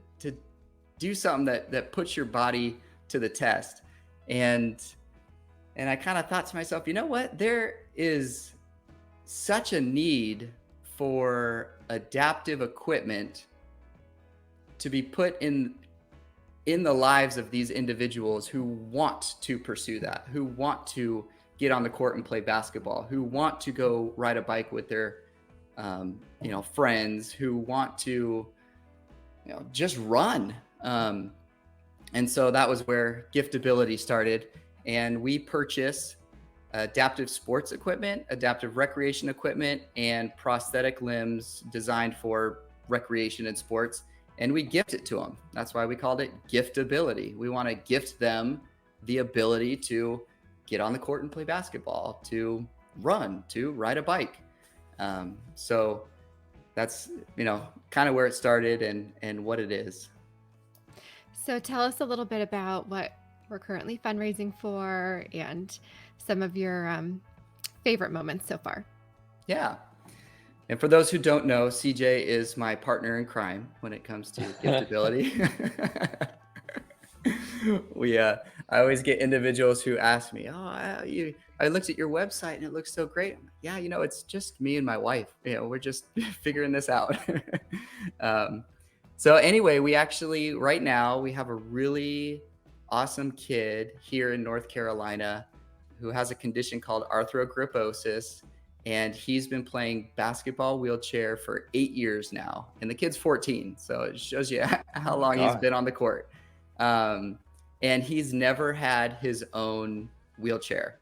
S9: do something that puts your body to the test. And I kind of thought to myself, you know what? There is such a need for adaptive equipment to be put in the lives of these individuals who want to pursue that, who want to get on the court and play basketball, who want to go ride a bike with their friends, who want to just run. And so that was where Giftability started. And we purchase adaptive sports equipment, adaptive recreation equipment, and prosthetic limbs designed for recreation and sports. And we gift it to them. That's why we called it Giftability. We want to gift them the ability to get on the court and play basketball, to run, to ride a bike. So that's, kind of where it started and what it is.
S5: So tell us a little bit about what we're currently fundraising for and some of your favorite moments so far.
S9: Yeah. And for those who don't know, CJ is my partner in crime when it comes to giftability. I always get individuals who ask me, I looked at your website and it looks so great. I'm like, yeah, it's just me and my wife. We're just figuring this out. So anyway, we actually, right now, we have a really awesome kid here in North Carolina who has a condition called arthrogryposis. And he's been playing basketball wheelchair for 8 years now. And the kid's 14. So it shows you how long he's been on the court. And he's never had his own wheelchair.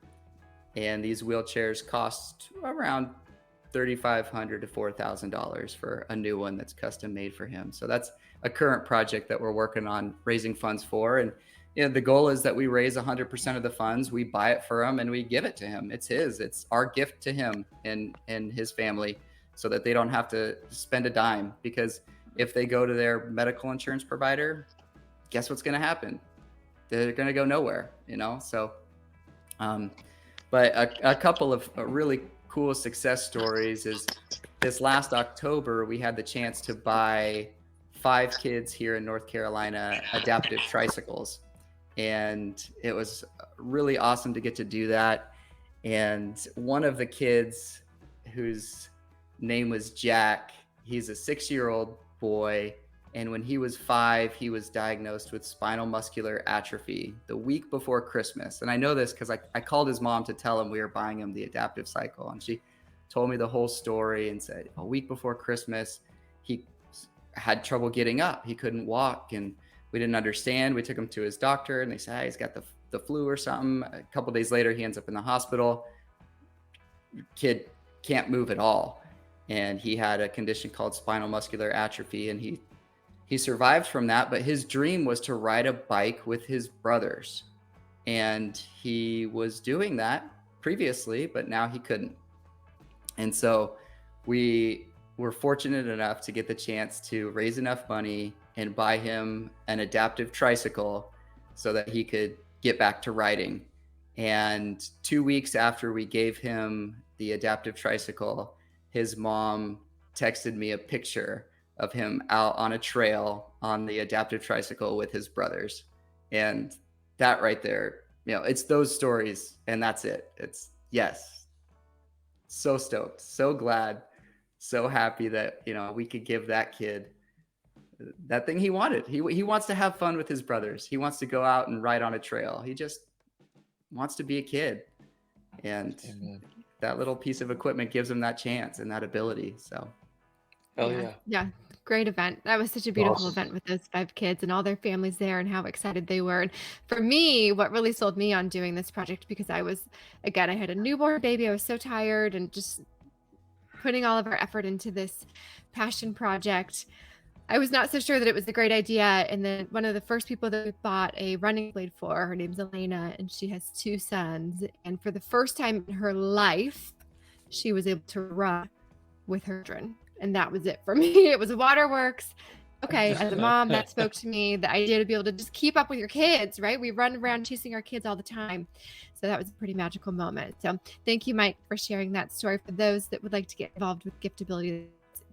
S9: And these wheelchairs cost around $3,500 to $4,000 for a new one that's custom made for him. So that's a current project that we're working on raising funds for. And the goal is that we raise 100% of the funds, we buy it for him, and we give it to him. It's his. It's our gift to him and his family, so that they don't have to spend a dime. Because if they go to their medical insurance provider, guess what's going to happen? They're going to go nowhere, So, but a couple of really cool success stories is this last October, we had the chance to buy 5 kids here in North Carolina adaptive tricycles. And it was really awesome to get to do that. And one of the kids, whose name was Jack, he's a 6-year-old boy. And when he was 5, he was diagnosed with spinal muscular atrophy the week before Christmas. And I know this because I called his mom to tell him we were buying him the adaptive cycle. And she told me the whole story and said a week before Christmas, he had trouble getting up. He couldn't walk, and we didn't understand. We took him to his doctor, and they said, he's got the flu or something. A couple days later, he ends up in the hospital. Kid can't move at all. And he had a condition called spinal muscular atrophy, and he survived from that. But his dream was to ride a bike with his brothers. And he was doing that previously, but now he couldn't. And so we were fortunate enough to get the chance to raise enough money and buy him an adaptive tricycle so that he could get back to riding. And 2 weeks after we gave him the adaptive tricycle, his mom texted me a picture of him out on a trail on the adaptive tricycle with his brothers. And that right there, it's those stories, and that's it. It's yes. So stoked, so glad, so happy that, we could give that kid that thing he wanted. He wants to have fun with his brothers. He wants to go out and ride on a trail. He just wants to be a kid. And that little piece of equipment gives him that chance and that ability. So.
S11: Hell yeah.
S5: Yeah. Great event. That was such a beautiful event with those 5 kids and all their families there and how excited they were. And for me, what really sold me on doing this project, because I had a newborn baby. I was so tired, and just putting all of our effort into this passion project, I was not so sure that it was a great idea. And then one of the first people that we bought a running blade for, her name's Elena, and she has 2 sons. And for the first time in her life, she was able to run with her children. And that was it for me. It was waterworks. Okay, as a mom, that spoke to me. The idea to be able to just keep up with your kids, right? We run around chasing our kids all the time. So that was a pretty magical moment. So thank you, Mike, for sharing that story. For those that would like to get involved with Giftability,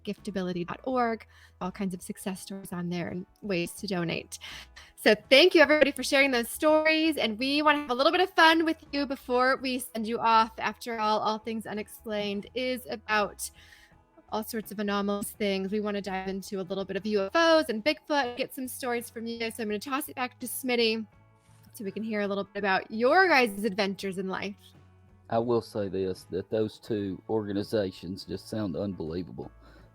S5: giftability.org, all kinds of success stories on there and ways to donate. So thank you, everybody, for sharing those stories. And we want to have a little bit of fun with you before we send you off. After all Things Unexplained is about all sorts of anomalous things. We want to dive into a little bit of UFOs and Bigfoot, get some stories from you. So I'm going to toss it back to Smitty so we can hear a little bit about your guys' adventures in life.
S6: I will say this, that those 2 organizations just sound unbelievable.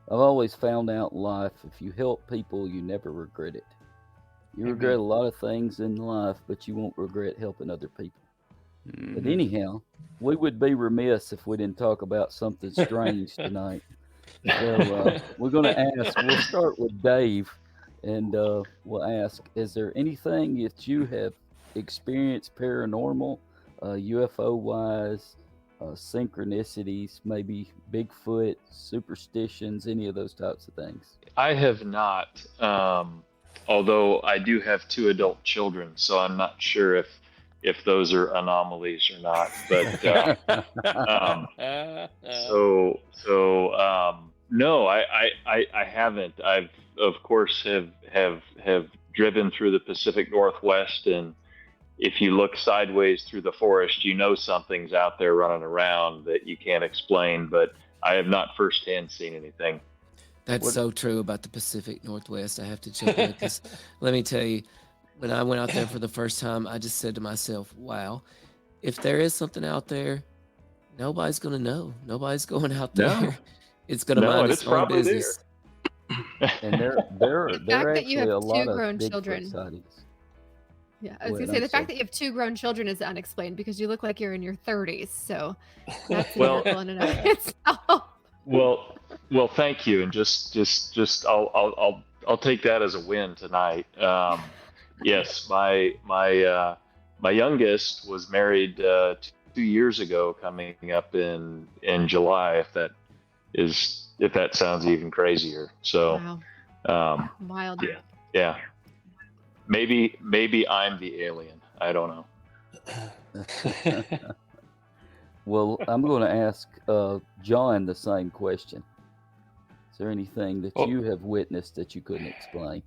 S6: I've always found out in life, if you help people, you never regret it. You regret a lot of things in life, but you won't regret helping other people. But anyhow, we would be remiss if we didn't talk about something strange tonight. So we're going to ask, we'll start with Dave, and we'll ask, is there anything that you have experienced paranormal, UFO-wise, synchronicities, maybe Bigfoot, superstitions, any of those types of things?
S10: I have not. although I do have 2 adult children, so I'm not sure if those are anomalies or not. But um, no, I haven't. I've of course have driven through the Pacific Northwest, and if you look sideways through the forest, you know something's out there running around that you can't explain. But I have not firsthand seen anything.
S1: That's so true about the Pacific Northwest. I have to jump in because let me tell you, when I went out there for the first time, I just said to myself, wow, if there is something out there, nobody's going to know. Nobody's going out there.
S10: No.
S1: It's going to
S10: No,
S1: mind
S10: and
S1: its
S10: it's
S1: own
S10: probably
S1: business.
S6: And there
S5: The fact
S6: are
S5: that you
S6: actually
S5: have
S6: a
S5: two
S6: lot of
S5: grown
S6: Bigfoot
S5: children.
S6: sightings.
S5: Yeah, I was
S6: Wait,
S5: gonna say
S6: I'm
S5: the
S6: sorry.
S5: fact that you have 2 grown children is unexplained because you look like you're in your 30s. So that's a
S10: Well-
S5: miracle in and of itself.
S10: Well, thank you, and just I'll take that as a win tonight. Yes, my youngest was married 2 years ago, coming up in July. If that sounds even crazier. So,
S5: Wow. Wild.
S10: yeah. Maybe I'm the alien. I don't know.
S6: Well, I'm going to ask John the same question. Is there anything that you have witnessed that you couldn't explain?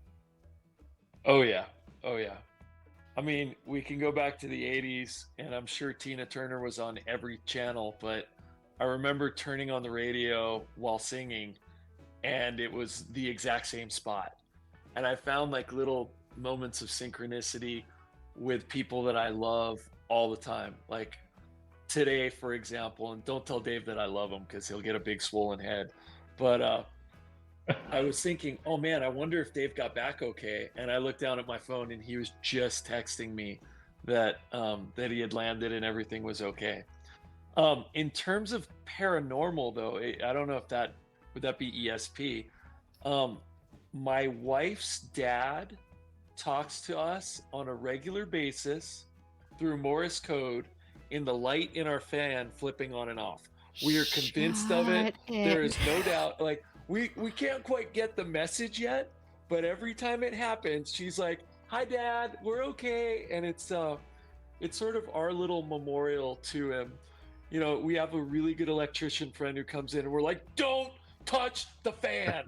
S11: Oh yeah. I mean, we can go back to the 80s, and I'm sure Tina Turner was on every channel, but I remember turning on the radio while singing, and it was the exact same spot. And I found like little moments of synchronicity with people that I love all the time. Like today, for example, and don't tell Dave that I love him because he'll get a big swollen head. But I was thinking, oh man, I wonder if Dave got back okay. And I looked down at my phone, and he was just texting me that that he had landed and everything was okay. In terms of paranormal, though, I don't know if that would that be ESP. My wife's dad talks to us on a regular basis through Morse code in the light in our fan flipping on and off. We are convinced of it. There is no doubt. Like we can't quite get the message yet, but every time it happens, she's like, "Hi, Dad, we're okay," and it's sort of our little memorial to him. You know, we have a really good electrician friend who comes in, and we're like, "Don't touch the fan."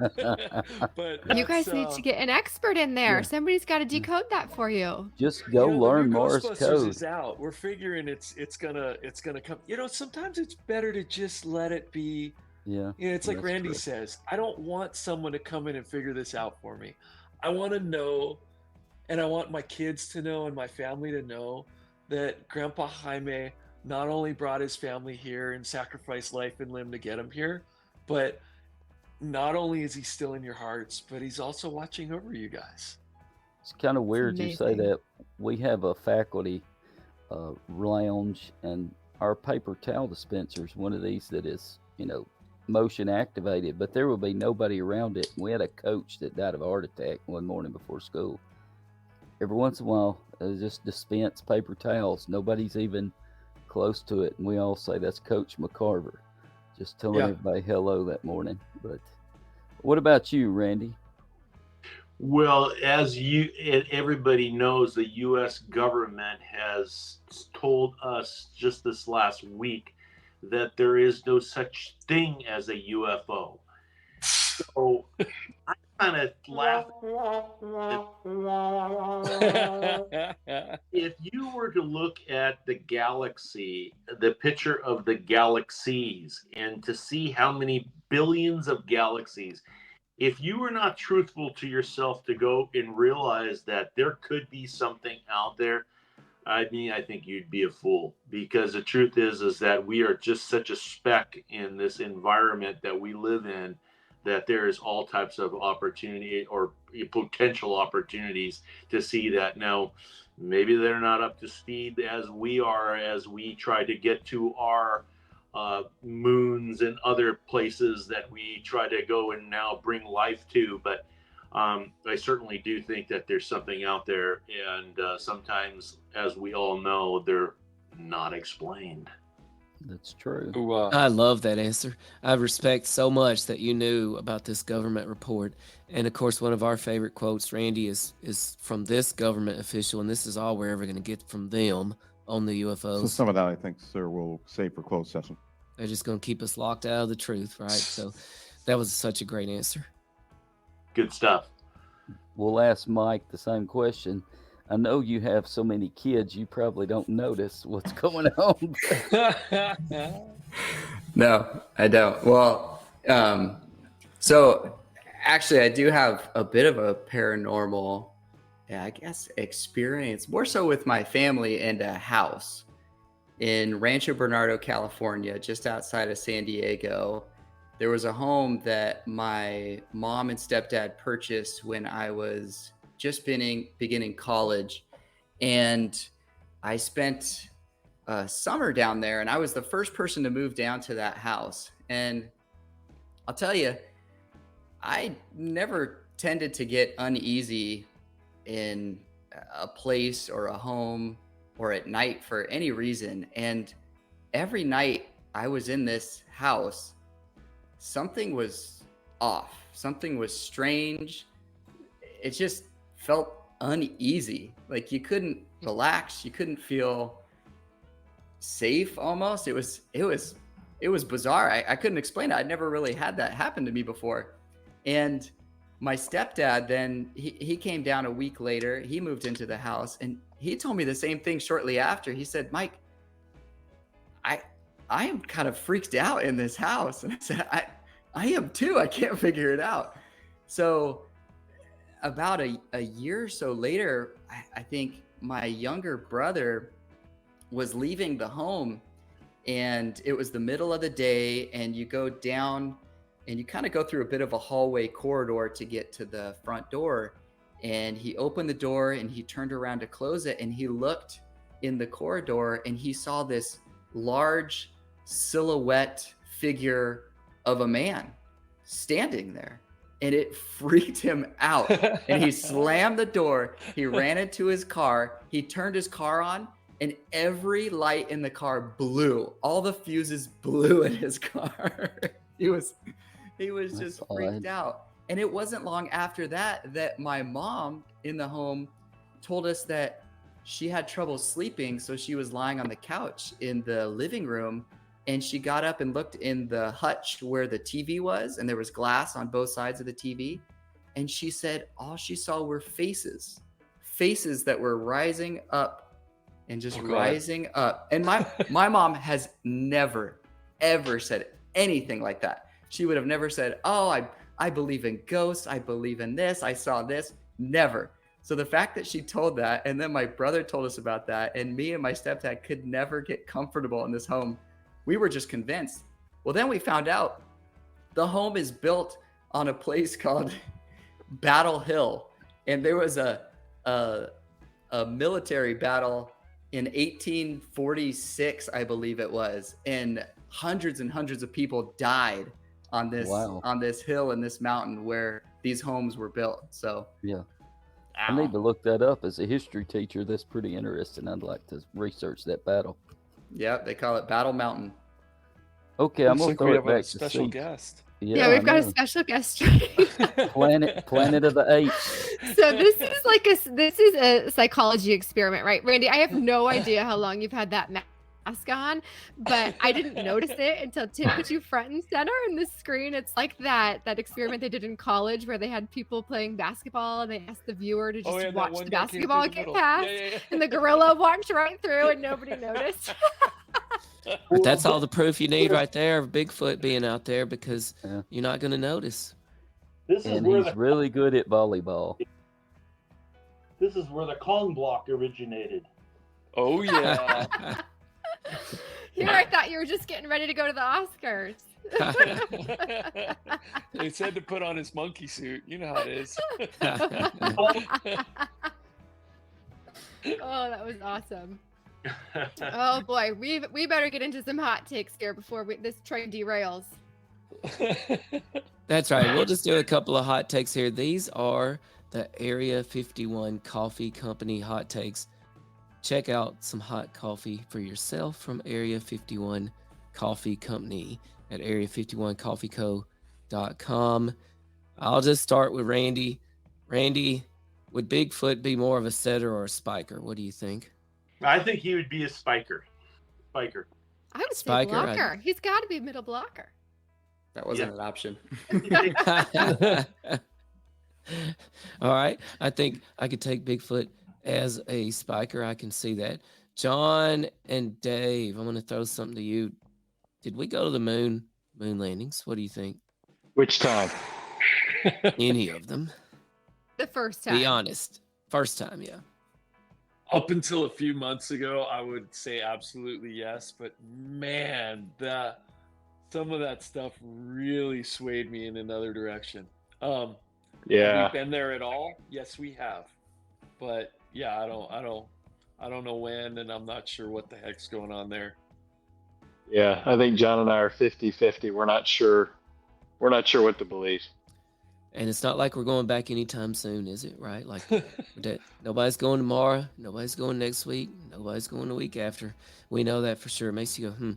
S11: But
S5: You guys need to get an expert in there.
S6: Yeah.
S5: Somebody's got to decode that for you.
S6: Just go learn
S11: the new
S6: Morse
S11: Ghostbusters
S6: code.
S11: is out. We're figuring it's gonna come. You know, sometimes it's better to just let it be.
S6: Yeah.
S11: You know, it's like
S6: that's
S11: Randy
S6: true.
S11: says, I don't want someone to come in and figure this out for me. I want to know, and I want my kids to know and my family to know that Grandpa Jaime not only brought his family here and sacrificed life and limb to get him here, but not only is he still in your hearts, but he's also watching over you guys.
S6: It's kind of weird you say
S5: amazing.
S6: that. We have a faculty lounge, and our paper towel dispenser is one of these that is, motion activated, but there will be nobody around it. We had a coach that died of a heart attack one morning before school. Every once in a while, just dispense paper towels. Nobody's even close to it, and we all say that's Coach McCarver, just telling everybody hello that morning. But what about you, Randy?
S8: Well, as everybody knows, the U.S. government has told us just this last week that there is no such thing as a UFO. So I kind of laugh. If you were to look at the galaxy, the picture of the galaxies, and to see how many billions of galaxies, if you were not truthful to yourself to go and realize that there could be something out there, I mean, I think you'd be a fool, because the truth is that we are just such a speck in this environment that we live in, that there is all types of opportunity or potential opportunities to see that. Now, maybe they're not up to speed as we are, as we try to get to our moons and other places that we try to go and now bring life to. But I certainly do think that there's something out there, and sometimes, as we all know, they're not explained.
S6: That's true.
S1: I love that answer. I respect so much that you knew about this government report. And of course, one of our favorite quotes, Randy, is from this government official, and this is all we're ever going to get from them on the UFOs.
S7: So some of that, I think, sir, we'll save for closed session.
S1: They're just going to keep us locked out of the truth, right? So that was such a great answer.
S8: Good stuff.
S6: We'll ask Mike the same question. I know you have so many kids, you probably don't notice what's going on.
S9: No, I don't. Well, so actually, I do have a bit of a paranormal, I guess, experience, more so with my family and a house in Rancho Bernardo, California, just outside of San Diego. There was a home that my mom and stepdad purchased when I was just beginning college. And I spent a summer down there, and I was the first person to move down to that house. And I'll tell you, I never tended to get uneasy in a place or a home or at night for any reason. And every night I was in this house, something was off. Something was strange. It just felt uneasy. Like you couldn't relax. You couldn't feel safe almost. It was bizarre. I couldn't explain it. I'd never really had that happen to me before. And my stepdad then, he came down a week later. He moved into the house and he told me the same thing shortly after. He said, Mike, I am kind of freaked out in this house. And I said, I am too. I can't figure it out. So about a year or so later, I think my younger brother was leaving the home, and it was the middle of the day, and you go down and you kind of go through a bit of a hallway corridor to get to the front door. And he opened the door and he turned around to close it, and he looked in the corridor and he saw this large silhouette figure of a man standing there, and it freaked him out. And he slammed the door. He ran into his car. He turned his car on, and every light in the car blew. All the fuses blew in his car. He was just freaked out. And it wasn't long after that my mom in the home told us that she had trouble sleeping, so she was lying on the couch in the living room, and she got up and looked in the hutch where the TV was, and there was glass on both sides of the TV. And she said all she saw were faces that were rising up and just rising up. And my mom has never, ever said anything like that. She would have never said, oh, I believe in ghosts. I believe in this. I saw this. Never. So the fact that she told that, and then my brother told us about that, and me and my stepdad could never get comfortable in this home, we were just convinced. Well, then we found out the home is built on a place called Battle Hill. And there was a military battle in 1846, I believe it was. And hundreds and hundreds of people died on this hill and this mountain where these homes were built. So
S6: yeah. I need to look that up. As a history teacher, that's pretty interesting. I'd like to research that battle.
S9: Yeah, they call it Battle Mountain.
S6: Okay, I'm gonna throw it back to
S11: special guest.
S5: Yeah, we've got a special guest.
S6: Planet of the Apes.
S5: So this is a psychology experiment, right, Randy? I have no idea how long you've had that mask on, but I didn't notice it until Tim put you front and center in the screen. It's like that experiment they did in college where they had people playing basketball and they asked the viewer to just watch the basketball get past, and the gorilla walked right through and nobody noticed.
S1: But that's all the proof you need right there of Bigfoot being out there, because you're not going to notice.
S8: He's
S6: really good at volleyball.
S8: This is where the Kong block originated.
S11: Oh yeah.
S5: Here, I thought you were just getting ready to go to the Oscars.
S11: He said to put on his monkey suit. You know how it is.
S5: Oh, that was awesome. Oh boy, we better get into some hot takes here before this train derails.
S1: That's right. We'll just do a couple of hot takes here. These are the Area 51 Coffee Company hot takes. Check out some hot coffee for yourself from Area 51 Coffee Company at area51coffeeco.com. I'll just start with Randy. Randy, would Bigfoot be more of a setter or a spiker? What do you think?
S8: I think he would be a spiker. Spiker.
S5: I would say
S1: Spiker,
S5: blocker. He's got to be a middle blocker.
S9: That wasn't an option.
S1: All right. I think I could take Bigfoot as a spiker. I can see that. John and Dave, I'm going to throw something to you. Did we go to the moon landings? What do you think?
S10: Which time?
S1: Any of them?
S5: The first time.
S1: Be honest. First time, yeah.
S11: Up until a few months ago, I would say absolutely yes. But man, some of that stuff really swayed me in another direction. Have we been there at all? Yes, we have. But yeah, I don't know when, and I'm not sure what the heck's going on there.
S10: Yeah, I think John and I are 50-50. We're not sure. We're not sure what to believe.
S1: And it's not like we're going back anytime soon, is it? Right? Like nobody's going tomorrow. Nobody's going next week. Nobody's going the week after. We know that for sure. It makes you go,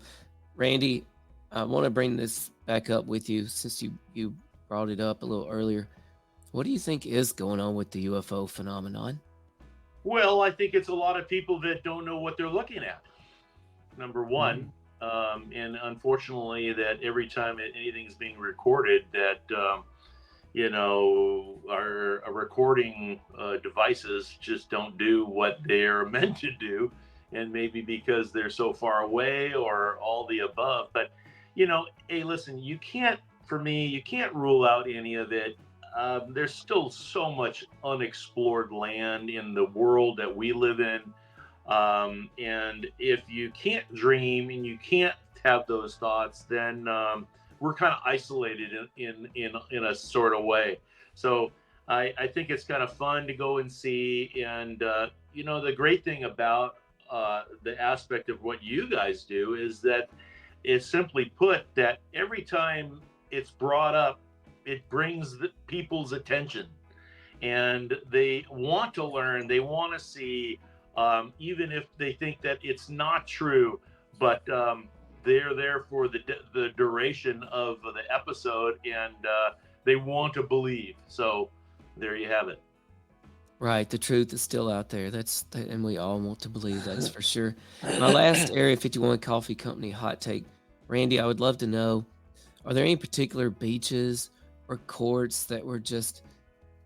S1: Randy, I want to bring this back up with you since you brought it up a little earlier. What do you think is going on with the UFO phenomenon?
S8: Well, I think it's a lot of people that don't know what they're looking at. Number one, and unfortunately, that every time anything's being recorded, that our recording devices just don't do what they're meant to do, and maybe because they're so far away or all the above. But hey, listen, you can't rule out any of it. There's still so much unexplored land in the world that we live in. And if you can't dream and you can't have those thoughts, then we're kind of isolated in a sort of way. So I think it's kind of fun to go and see. And, the great thing about the aspect of what you guys do is that it's simply put that every time it's brought up, it brings the people's attention, and they want to learn. They want to see, even if they think that it's not true, but they're there for the duration of the episode, and they want to believe. So there you have it.
S1: Right, the truth is still out there. And we all want to believe, that's for sure. My last Area 51 Coffee Company hot take, Randy, I would love to know, are there any particular beaches or courts that were just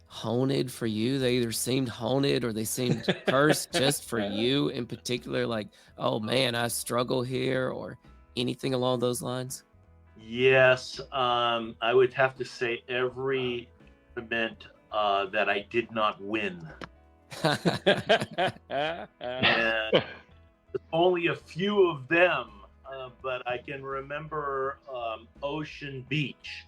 S1: haunted for you? They either seemed haunted or they seemed cursed just for you in particular, like, oh man, I struggle here, or anything along those lines?
S8: Yes, I would have to say every event that I did not win. And only a few of them, but I can remember Ocean Beach.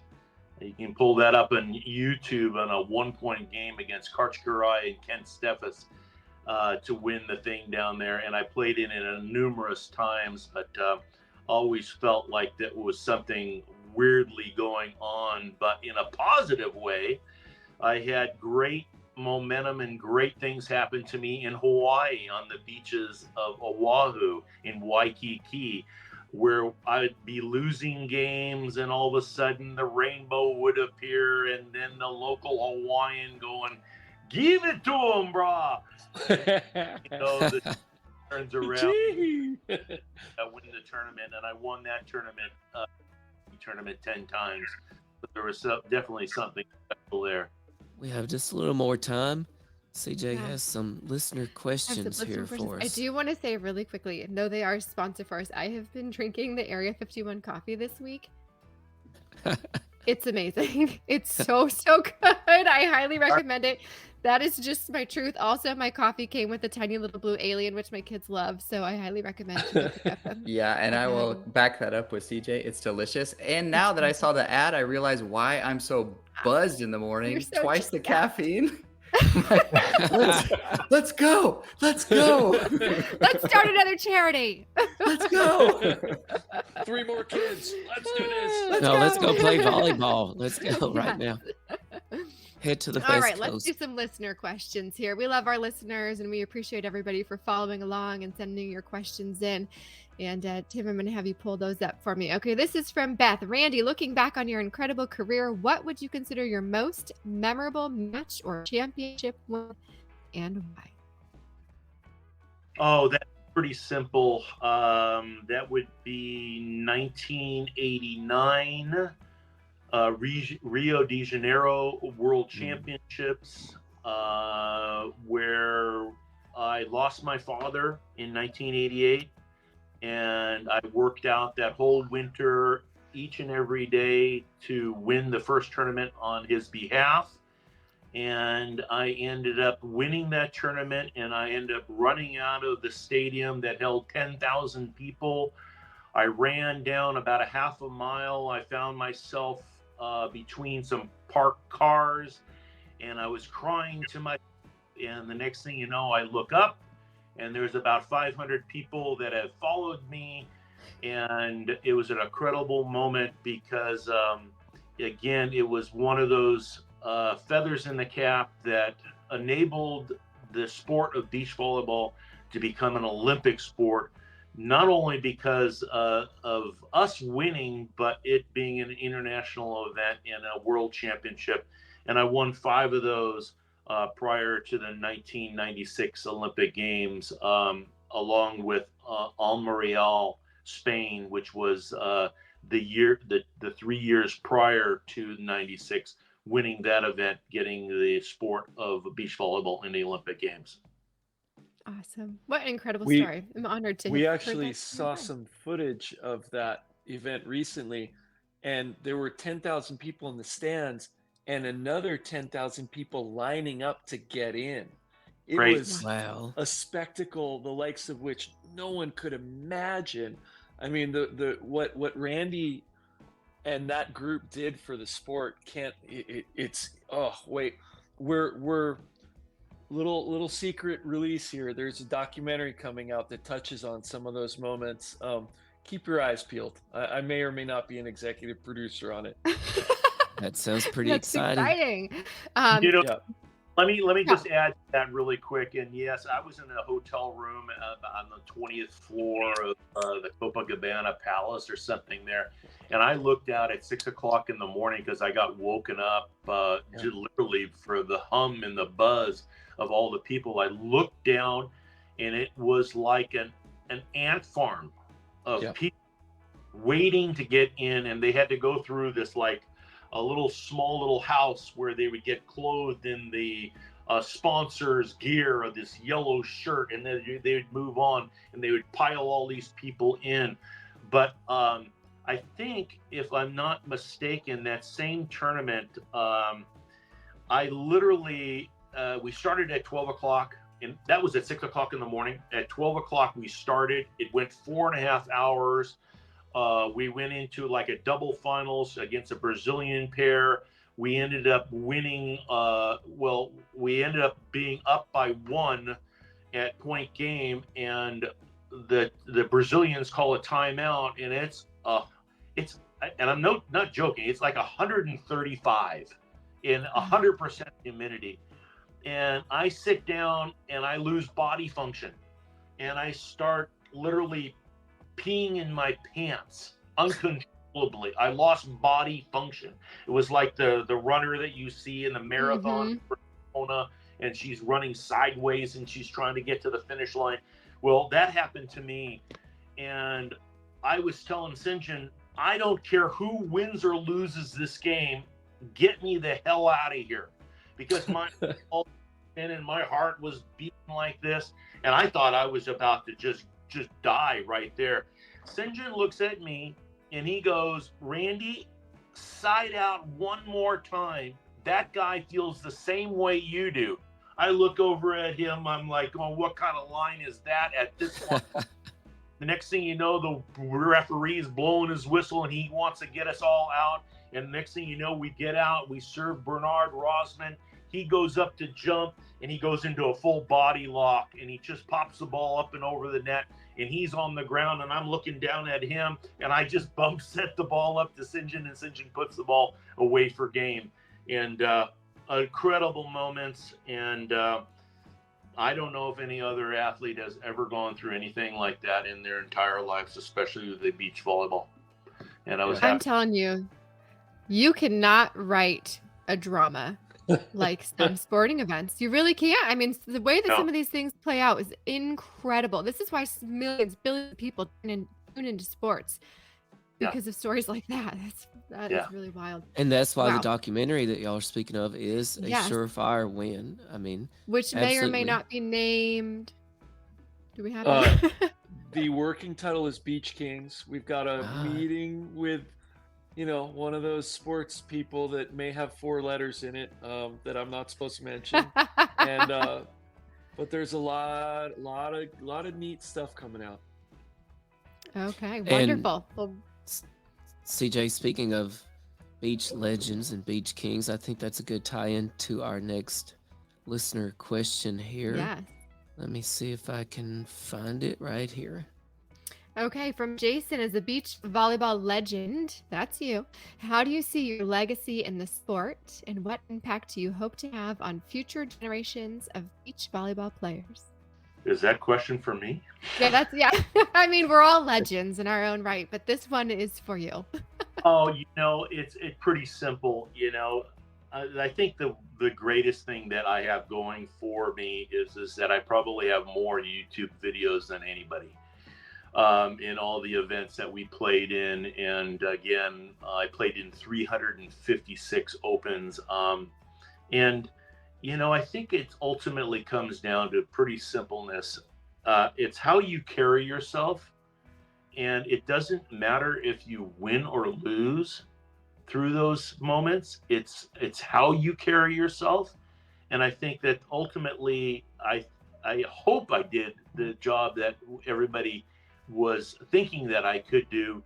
S8: You can pull that up on YouTube on a 1-point game against Karchkarai and Kent Steffes to win the thing down there. And I played in it numerous times, but always felt like that was something weirdly going on, but in a positive way. I had great momentum and great things happen to me in Hawaii on the beaches of Oahu, in Waikiki, where I'd be losing games and all of a sudden the rainbow would appear, and then the local Hawaiian going, "Give it to him, brah." The turns around, I win the tournament, and I won that tournament 10 times. But there was definitely something special there.
S1: We have just a little more time. CJ has some listener questions here for us.
S5: I do want to say really quickly, though they are sponsored for us, I have been drinking the Area 51 coffee this week. It's amazing. It's so good. I highly recommend it. That is just my truth. Also, my coffee came with a tiny little blue alien, which my kids love. So I highly recommend it.
S9: Yeah, and I will back that up with CJ. It's delicious. And now that I saw the ad, I realize why I'm so buzzed in the morning.
S5: So
S9: Twice the caffeine. Let's go. Let's
S5: start another charity.
S9: Let's go.
S11: 3 more kids. Let's do this.
S1: Let's go play volleyball. Let's go right now. Head to the
S5: All
S1: West
S5: right, let's
S1: Coast.
S5: do some listener questions here. We love our listeners, and we appreciate everybody for following along and sending your questions in. And Tim, I'm going to have you pull those up for me. Okay, this is from Beth. Randy, looking back on your incredible career, what would you consider your most memorable match or championship win, and why?
S8: Oh, that's pretty simple. That would be 1989 Rio de Janeiro World Championships, where I lost my father in 1988. And I worked out that whole winter, each and every day, to win the first tournament on his behalf. And I ended up winning that tournament, and I ended up running out of the stadium that held 10,000 people. I ran down about a half a mile. I found myself between some parked cars, and I was crying to myself. And the next thing you know, I look up, and there's about 500 people that have followed me. And it was an incredible moment because, again, it was one of those feathers in the cap that enabled the sport of beach volleyball to become an Olympic sport, not only because of us winning, but it being an international event and a world championship. And I won 5 of those prior to the 1996 Olympic Games, along with Almerial, Spain, which was the 3 years prior to 96, winning that event, getting the sport of beach volleyball in the Olympic Games.
S5: Awesome. What an incredible story. I'm honored to
S11: We
S5: have
S11: actually
S5: heard that.
S11: saw some footage of that event recently, and there were 10,000 people in the stands and another 10,000 people lining up to get in. It
S8: Right.
S11: was
S1: Wow.
S11: a spectacle the likes of which no one could imagine. I mean, what Randy and that group did for the sport we're little secret release here. There's a documentary coming out that touches on some of those moments. Keep your eyes peeled. I may or may not be an executive producer on it.
S1: That sounds pretty
S5: That's
S1: exciting.
S8: You know,
S11: Yeah.
S8: let me
S5: Yeah.
S8: just add to that really quick. And yes, I was in a hotel room on the 20th floor of the Copacabana Palace or something there, and I looked out at 6 o'clock in the morning because I got woken up just literally for the hum and the buzz of all the people. I looked down, and it was like an ant farm of people waiting to get in, and they had to go through this like a small little house where they would get clothed in the sponsor's gear of this yellow shirt, and then they would move on, and they would pile all these people in. But I think, if I'm not mistaken, that same tournament, I literally, we started at 12 o'clock, and that was at 6 o'clock in the morning. At 12 o'clock, we started. It went 4.5 hours. We went into like a double finals against a Brazilian pair. We ended up winning. We ended up being up by 1 at point game, and the Brazilians call a timeout, and it's and I'm not joking. It's like 135 in 100% humidity, and I sit down and I lose body function, and I start literally peeing in my pants uncontrollably. I lost body function. It was like the runner that you see in the marathon for Kona, and she's running sideways and she's trying to get to the finish line. Well, that happened to me, and I was telling Sinjin, I don't care who wins or loses this game, get me the hell out of here, because my and my heart was beating like this, and I thought I was about to just die right there. Sinjin looks at me and he goes, Randy, side out one more time. That guy feels the same way you do. I look over at him. I'm like, oh, what kind of line is that at this point? The next thing you know, the referee is blowing his whistle and he wants to get us all out. And the next thing you know, we get out, we serve Bernard Rosman. He goes up to jump and he goes into a full body lock and he just pops the ball up and over the net, and he's on the ground and I'm looking down at him, and I just bump set the ball up to Sinjin, and Sinjin puts the ball away for game. And incredible moments, and I don't know if any other athlete has ever gone through anything like that in their entire lives, especially with the beach volleyball. And I was
S5: I'm
S8: happy.
S5: telling you, you cannot write a drama like some sporting events. You really can't. I mean, the way that some of these things play out is incredible. This is why millions, billions of people tune into sports because of stories like that. That is really wild.
S1: And that's why
S5: Wow.
S1: the documentary that y'all are speaking of is a surefire win. I mean,
S5: which may or may not be named. Do we have
S11: the working title is Beach Kings. We've got a meeting with, one of those sports people that may have 4 letters in it that I'm not supposed to mention. And but there's a lot of neat stuff coming out.
S5: Okay, wonderful.
S1: And CJ, speaking of beach legends and beach kings, I think that's a good tie-in to our next listener question here.
S5: Yes.
S1: Let me see if I can find it right here.
S5: Okay, from Jason, as a beach volleyball legend, that's you. How do you see your legacy in the sport, and what impact do you hope to have on future generations of beach volleyball players?
S8: Is that question for me?
S5: Yeah. I mean, we're all legends in our own right, but this one is for you.
S8: Oh, it's pretty simple. I think the greatest thing that I have going for me is that I probably have more YouTube videos than anybody in all the events that we played in. And again, I played in 356 opens. And I think it ultimately comes down to pretty simpleness. It's how you carry yourself. And it doesn't matter if you win or lose through those moments. It's how you carry yourself. And I think that ultimately, I hope I did the job that everybody was thinking that I could do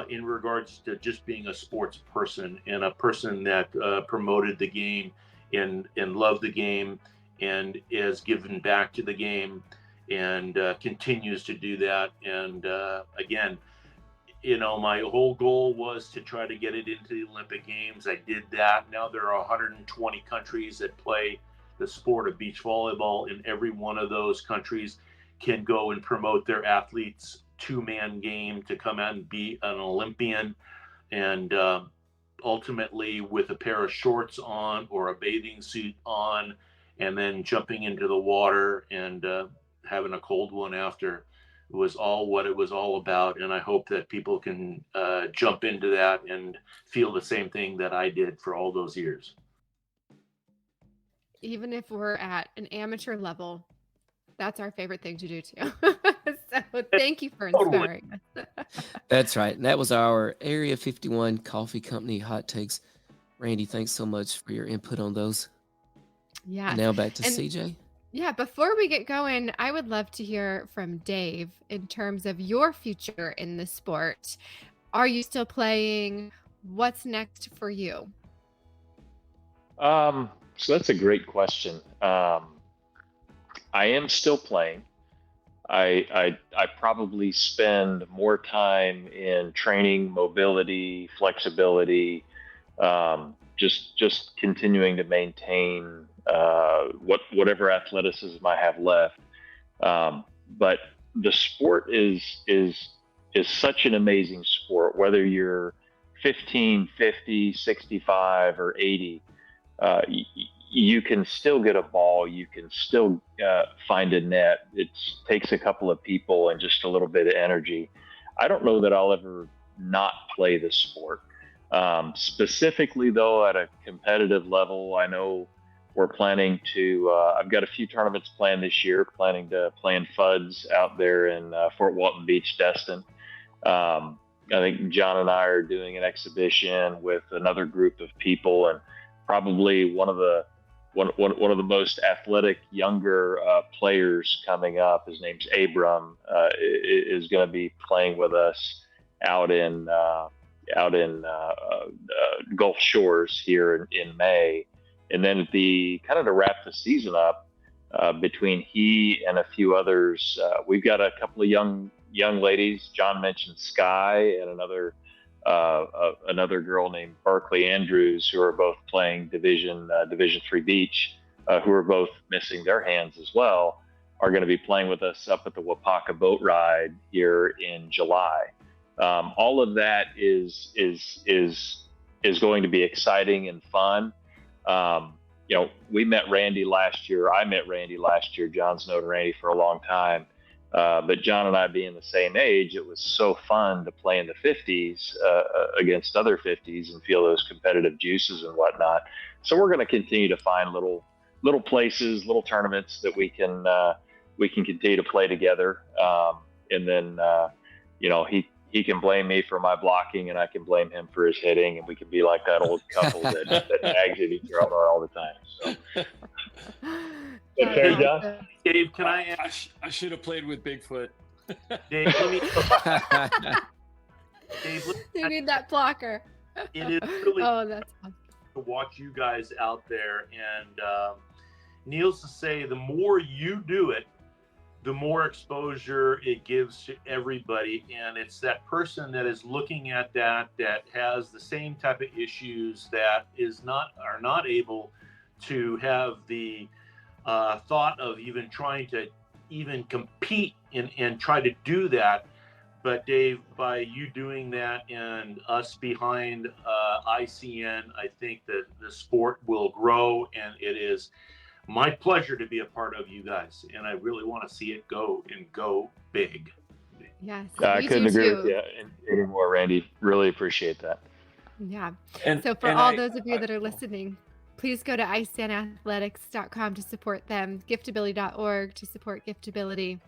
S8: in regards to just being a sports person and a person that promoted the game and loved the game and has given back to the game and continues to do that. And again, my whole goal was to try to get it into the Olympic Games. I did that. Now there are 120 countries that play the sport of beach volleyball, and every one of those countries can go and promote their athletes' 2-man game to come out and be an Olympian. And ultimately, with a pair of shorts on or a bathing suit on, and then jumping into the water and having a cold one after, was all what it was all about. And I hope that people can jump into that and feel the same thing that I did for all those years.
S5: Even if we're at an amateur level, that's our favorite thing to do too. So thank you for inspiring us.
S1: That's right. And that was our Area 51 Coffee Company hot takes. Randy, thanks so much for your input on those.
S5: Yeah.
S1: Now back to CJ.
S5: Yeah, before we get going, I would love to hear from Dave in terms of your future in the sport. Are you still playing? What's next for you?
S10: So that's a great question. I am still playing. I probably spend more time in training, mobility, flexibility, just continuing to maintain whatever athleticism I have left. But the sport is such an amazing sport, whether you're 15, 50, 65, or 80. You can still get a ball. You can still find a net. It takes a couple of people and just a little bit of energy. I don't know that I'll ever not play the sport. Specifically, though, at a competitive level, I know we're planning to, I've got a few tournaments planned this year, planning to play in FUDs out there in Fort Walton Beach, Destin. I think John and I are doing an exhibition with another group of people, and probably one of the most athletic younger players coming up, his name's Abram, is going to be playing with us out in Gulf Shores here in May. And then to wrap the season up, between he and a few others, we've got a couple of young ladies. John mentioned Sky and another another girl named Barkley Andrews, who are both playing Division 3 beach, who are both missing their hands as well, are going to be playing with us up at the Wapaka boat ride here in July. All of that is going to be exciting and fun. We met Randy last year. I met Randy last year. John's known Randy for a long time. But John and I being the same age, it was so fun to play in the 50s against other 50s and feel those competitive juices and whatnot. So we're going to continue to find little places, little tournaments that we can continue to play together. And then he can blame me for my blocking, and I can blame him for his hitting, and we can be like that old couple that nags at each other all the time. So. Is that fair, John?
S8: Dave, can I ask?
S11: I should have played with Bigfoot.
S8: Dave,
S5: You need that blocker.
S8: It is really
S5: that's awesome.
S8: to watch you guys out there, and needless to say, the more you do it, the more exposure it gives to everybody. And it's that person that is looking at that has the same type of issues, that are not able to have the thought of even trying to even compete and try to do that. But Dave, by you doing that and us behind ICN, I think that the sport will grow, and it is my pleasure to be a part of you guys, and I really want to see it go big.
S5: Yes,
S10: I couldn't agree with you anymore, Randy. Really appreciate that.
S5: Yeah.
S11: And
S5: so for all those of you that are listening, please go to icnathletics.com to support them, giftability.org to support Giftability.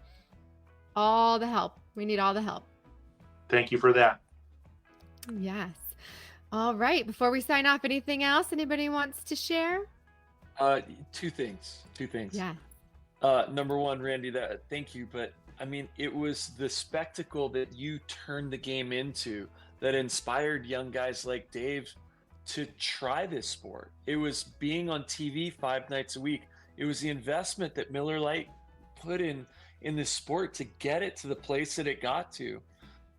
S5: All the help. We need all the help.
S8: Thank you for that.
S5: Yes. All right. Before we sign off, anything else anybody wants to share?
S11: Two things.
S5: Yeah.
S11: Number one, Randy, thank you. But I mean, it was the spectacle that you turned the game into that inspired young guys like Dave to try this sport. It was being on TV 5 nights a week. It was the investment that Miller Lite put in this sport to get it to the place that it got to.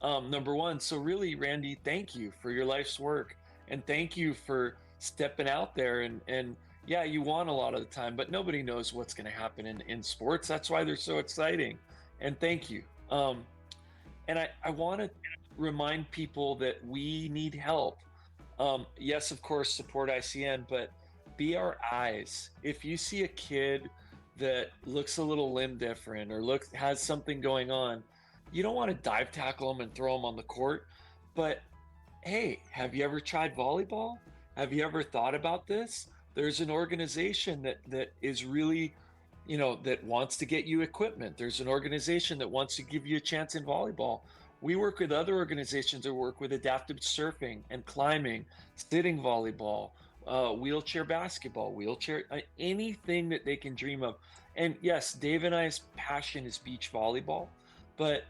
S11: Number one. So really, Randy, thank you for your life's work, and thank you for stepping out there and yeah, you won a lot of the time, but nobody knows what's going to happen in sports. That's why they're so exciting. And thank you. And I want to remind people that we need help. Yes, of course, support ICN, but be our eyes. If you see a kid that looks a little limb different or has something going on, you don't want to dive tackle them and throw them on the court. But hey, have you ever tried volleyball? Have you ever thought about this? There's an organization that is really, that wants to get you equipment. There's an organization that wants to give you a chance in volleyball. We work with other organizations that work with adaptive surfing and climbing, sitting volleyball, wheelchair basketball, anything that they can dream of. And yes, Dave and I's passion is beach volleyball, but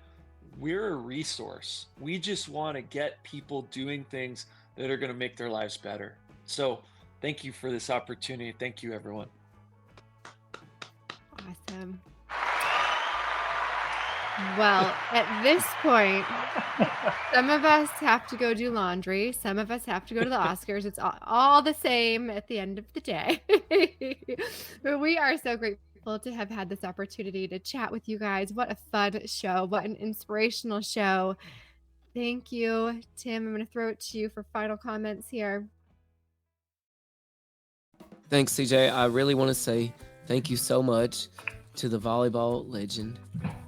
S11: we're a resource. We just want to get people doing things that are going to make their lives better. So thank you for this opportunity. Thank you, everyone.
S5: Awesome. Well, at this point, some of us have to go do laundry. Some of us have to go to the Oscars. It's all the same at the end of the day. But we are so grateful to have had this opportunity to chat with you guys. What a fun show. What an inspirational show. Thank you, Tim. I'm going to throw it to you for final comments here.
S1: Thanks, CJ. I really want to say thank you so much to the volleyball legend,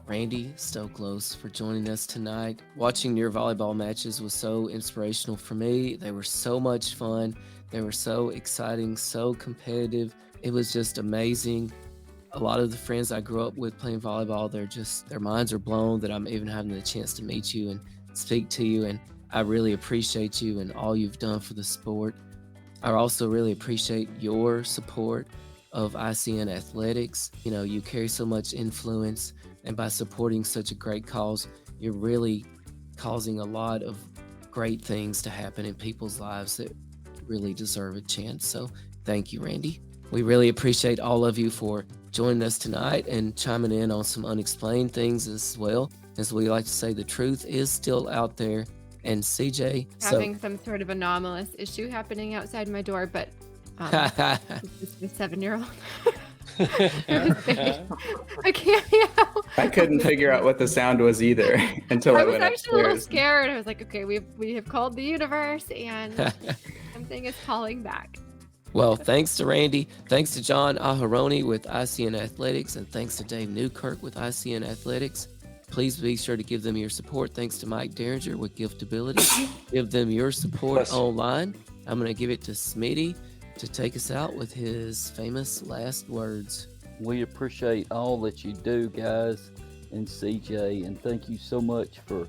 S1: Randy Stoklos, for joining us tonight. Watching your volleyball matches was so inspirational for me. They were so much fun. They were so exciting, so competitive. It was just amazing. A lot of the friends I grew up with playing volleyball, their minds are blown that I'm even having the chance to meet you and speak to you. And I really appreciate you and all you've done for the sport. I also really appreciate your support of ICN athletics. You carry so much influence, and by supporting such a great cause, you're really causing a lot of great things to happen in people's lives that really deserve a chance. So thank you, Randy. We really appreciate all of you for joining us tonight and chiming in on some unexplained things as well. As we like to say, the truth is still out there, and CJ.
S5: Having some sort of anomalous issue happening outside my door, but it's just a 7-year-old. I can't.
S9: I couldn't figure out what the sound was either until I
S5: was
S9: went
S5: actually a little
S9: upstairs.
S5: scared. I was like, okay, we have called the universe, and something is calling back.
S1: Well, thanks to Randy, thanks to John Aharoni with ICN Athletics, and thanks to Dave Newkirk with ICN Athletics. Please be sure to give them your support. Thanks to Mike Derringer with Giftability. Give them your support online. I'm going to give it to Smitty to take us out with his famous last words.
S6: We appreciate all that you do, guys, and CJ, and thank you so much for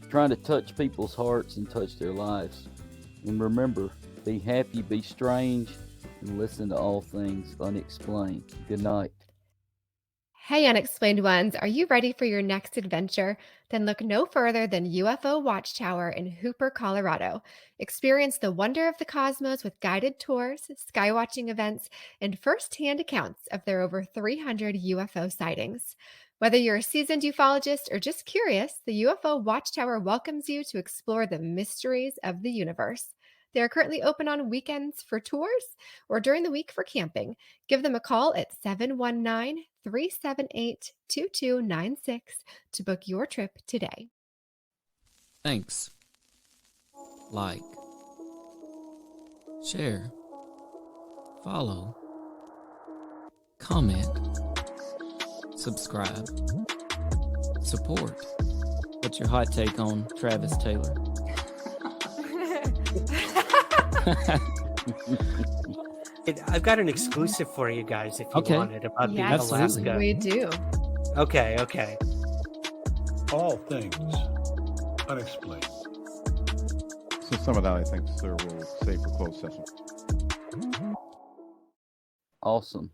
S6: trying to touch people's hearts and touch their lives. And remember, be happy, be strange, and listen to all things unexplained. Good night.
S5: Hey, Unexplained Ones, are you ready for your next adventure? Then look no further than UFO Watchtower in Hooper, Colorado. Experience the wonder of the cosmos with guided tours, skywatching events, and first-hand accounts of their over 300 UFO sightings. Whether you're a seasoned ufologist or just curious, the UFO Watchtower welcomes you to explore the mysteries of the universe. They are currently open on weekends for tours or during the week for camping. Give them a call at 719-378-2296 to book your trip today.
S1: Thanks. Like, share, follow, comment, subscribe, support. What's your hot take on Travis Taylor?
S12: I've got an exclusive for you guys if you want it about the Alaska.
S5: We do.
S12: Okay.
S4: All things unexplained.
S7: So some of that I think, sir, will save for closed session.
S6: Awesome.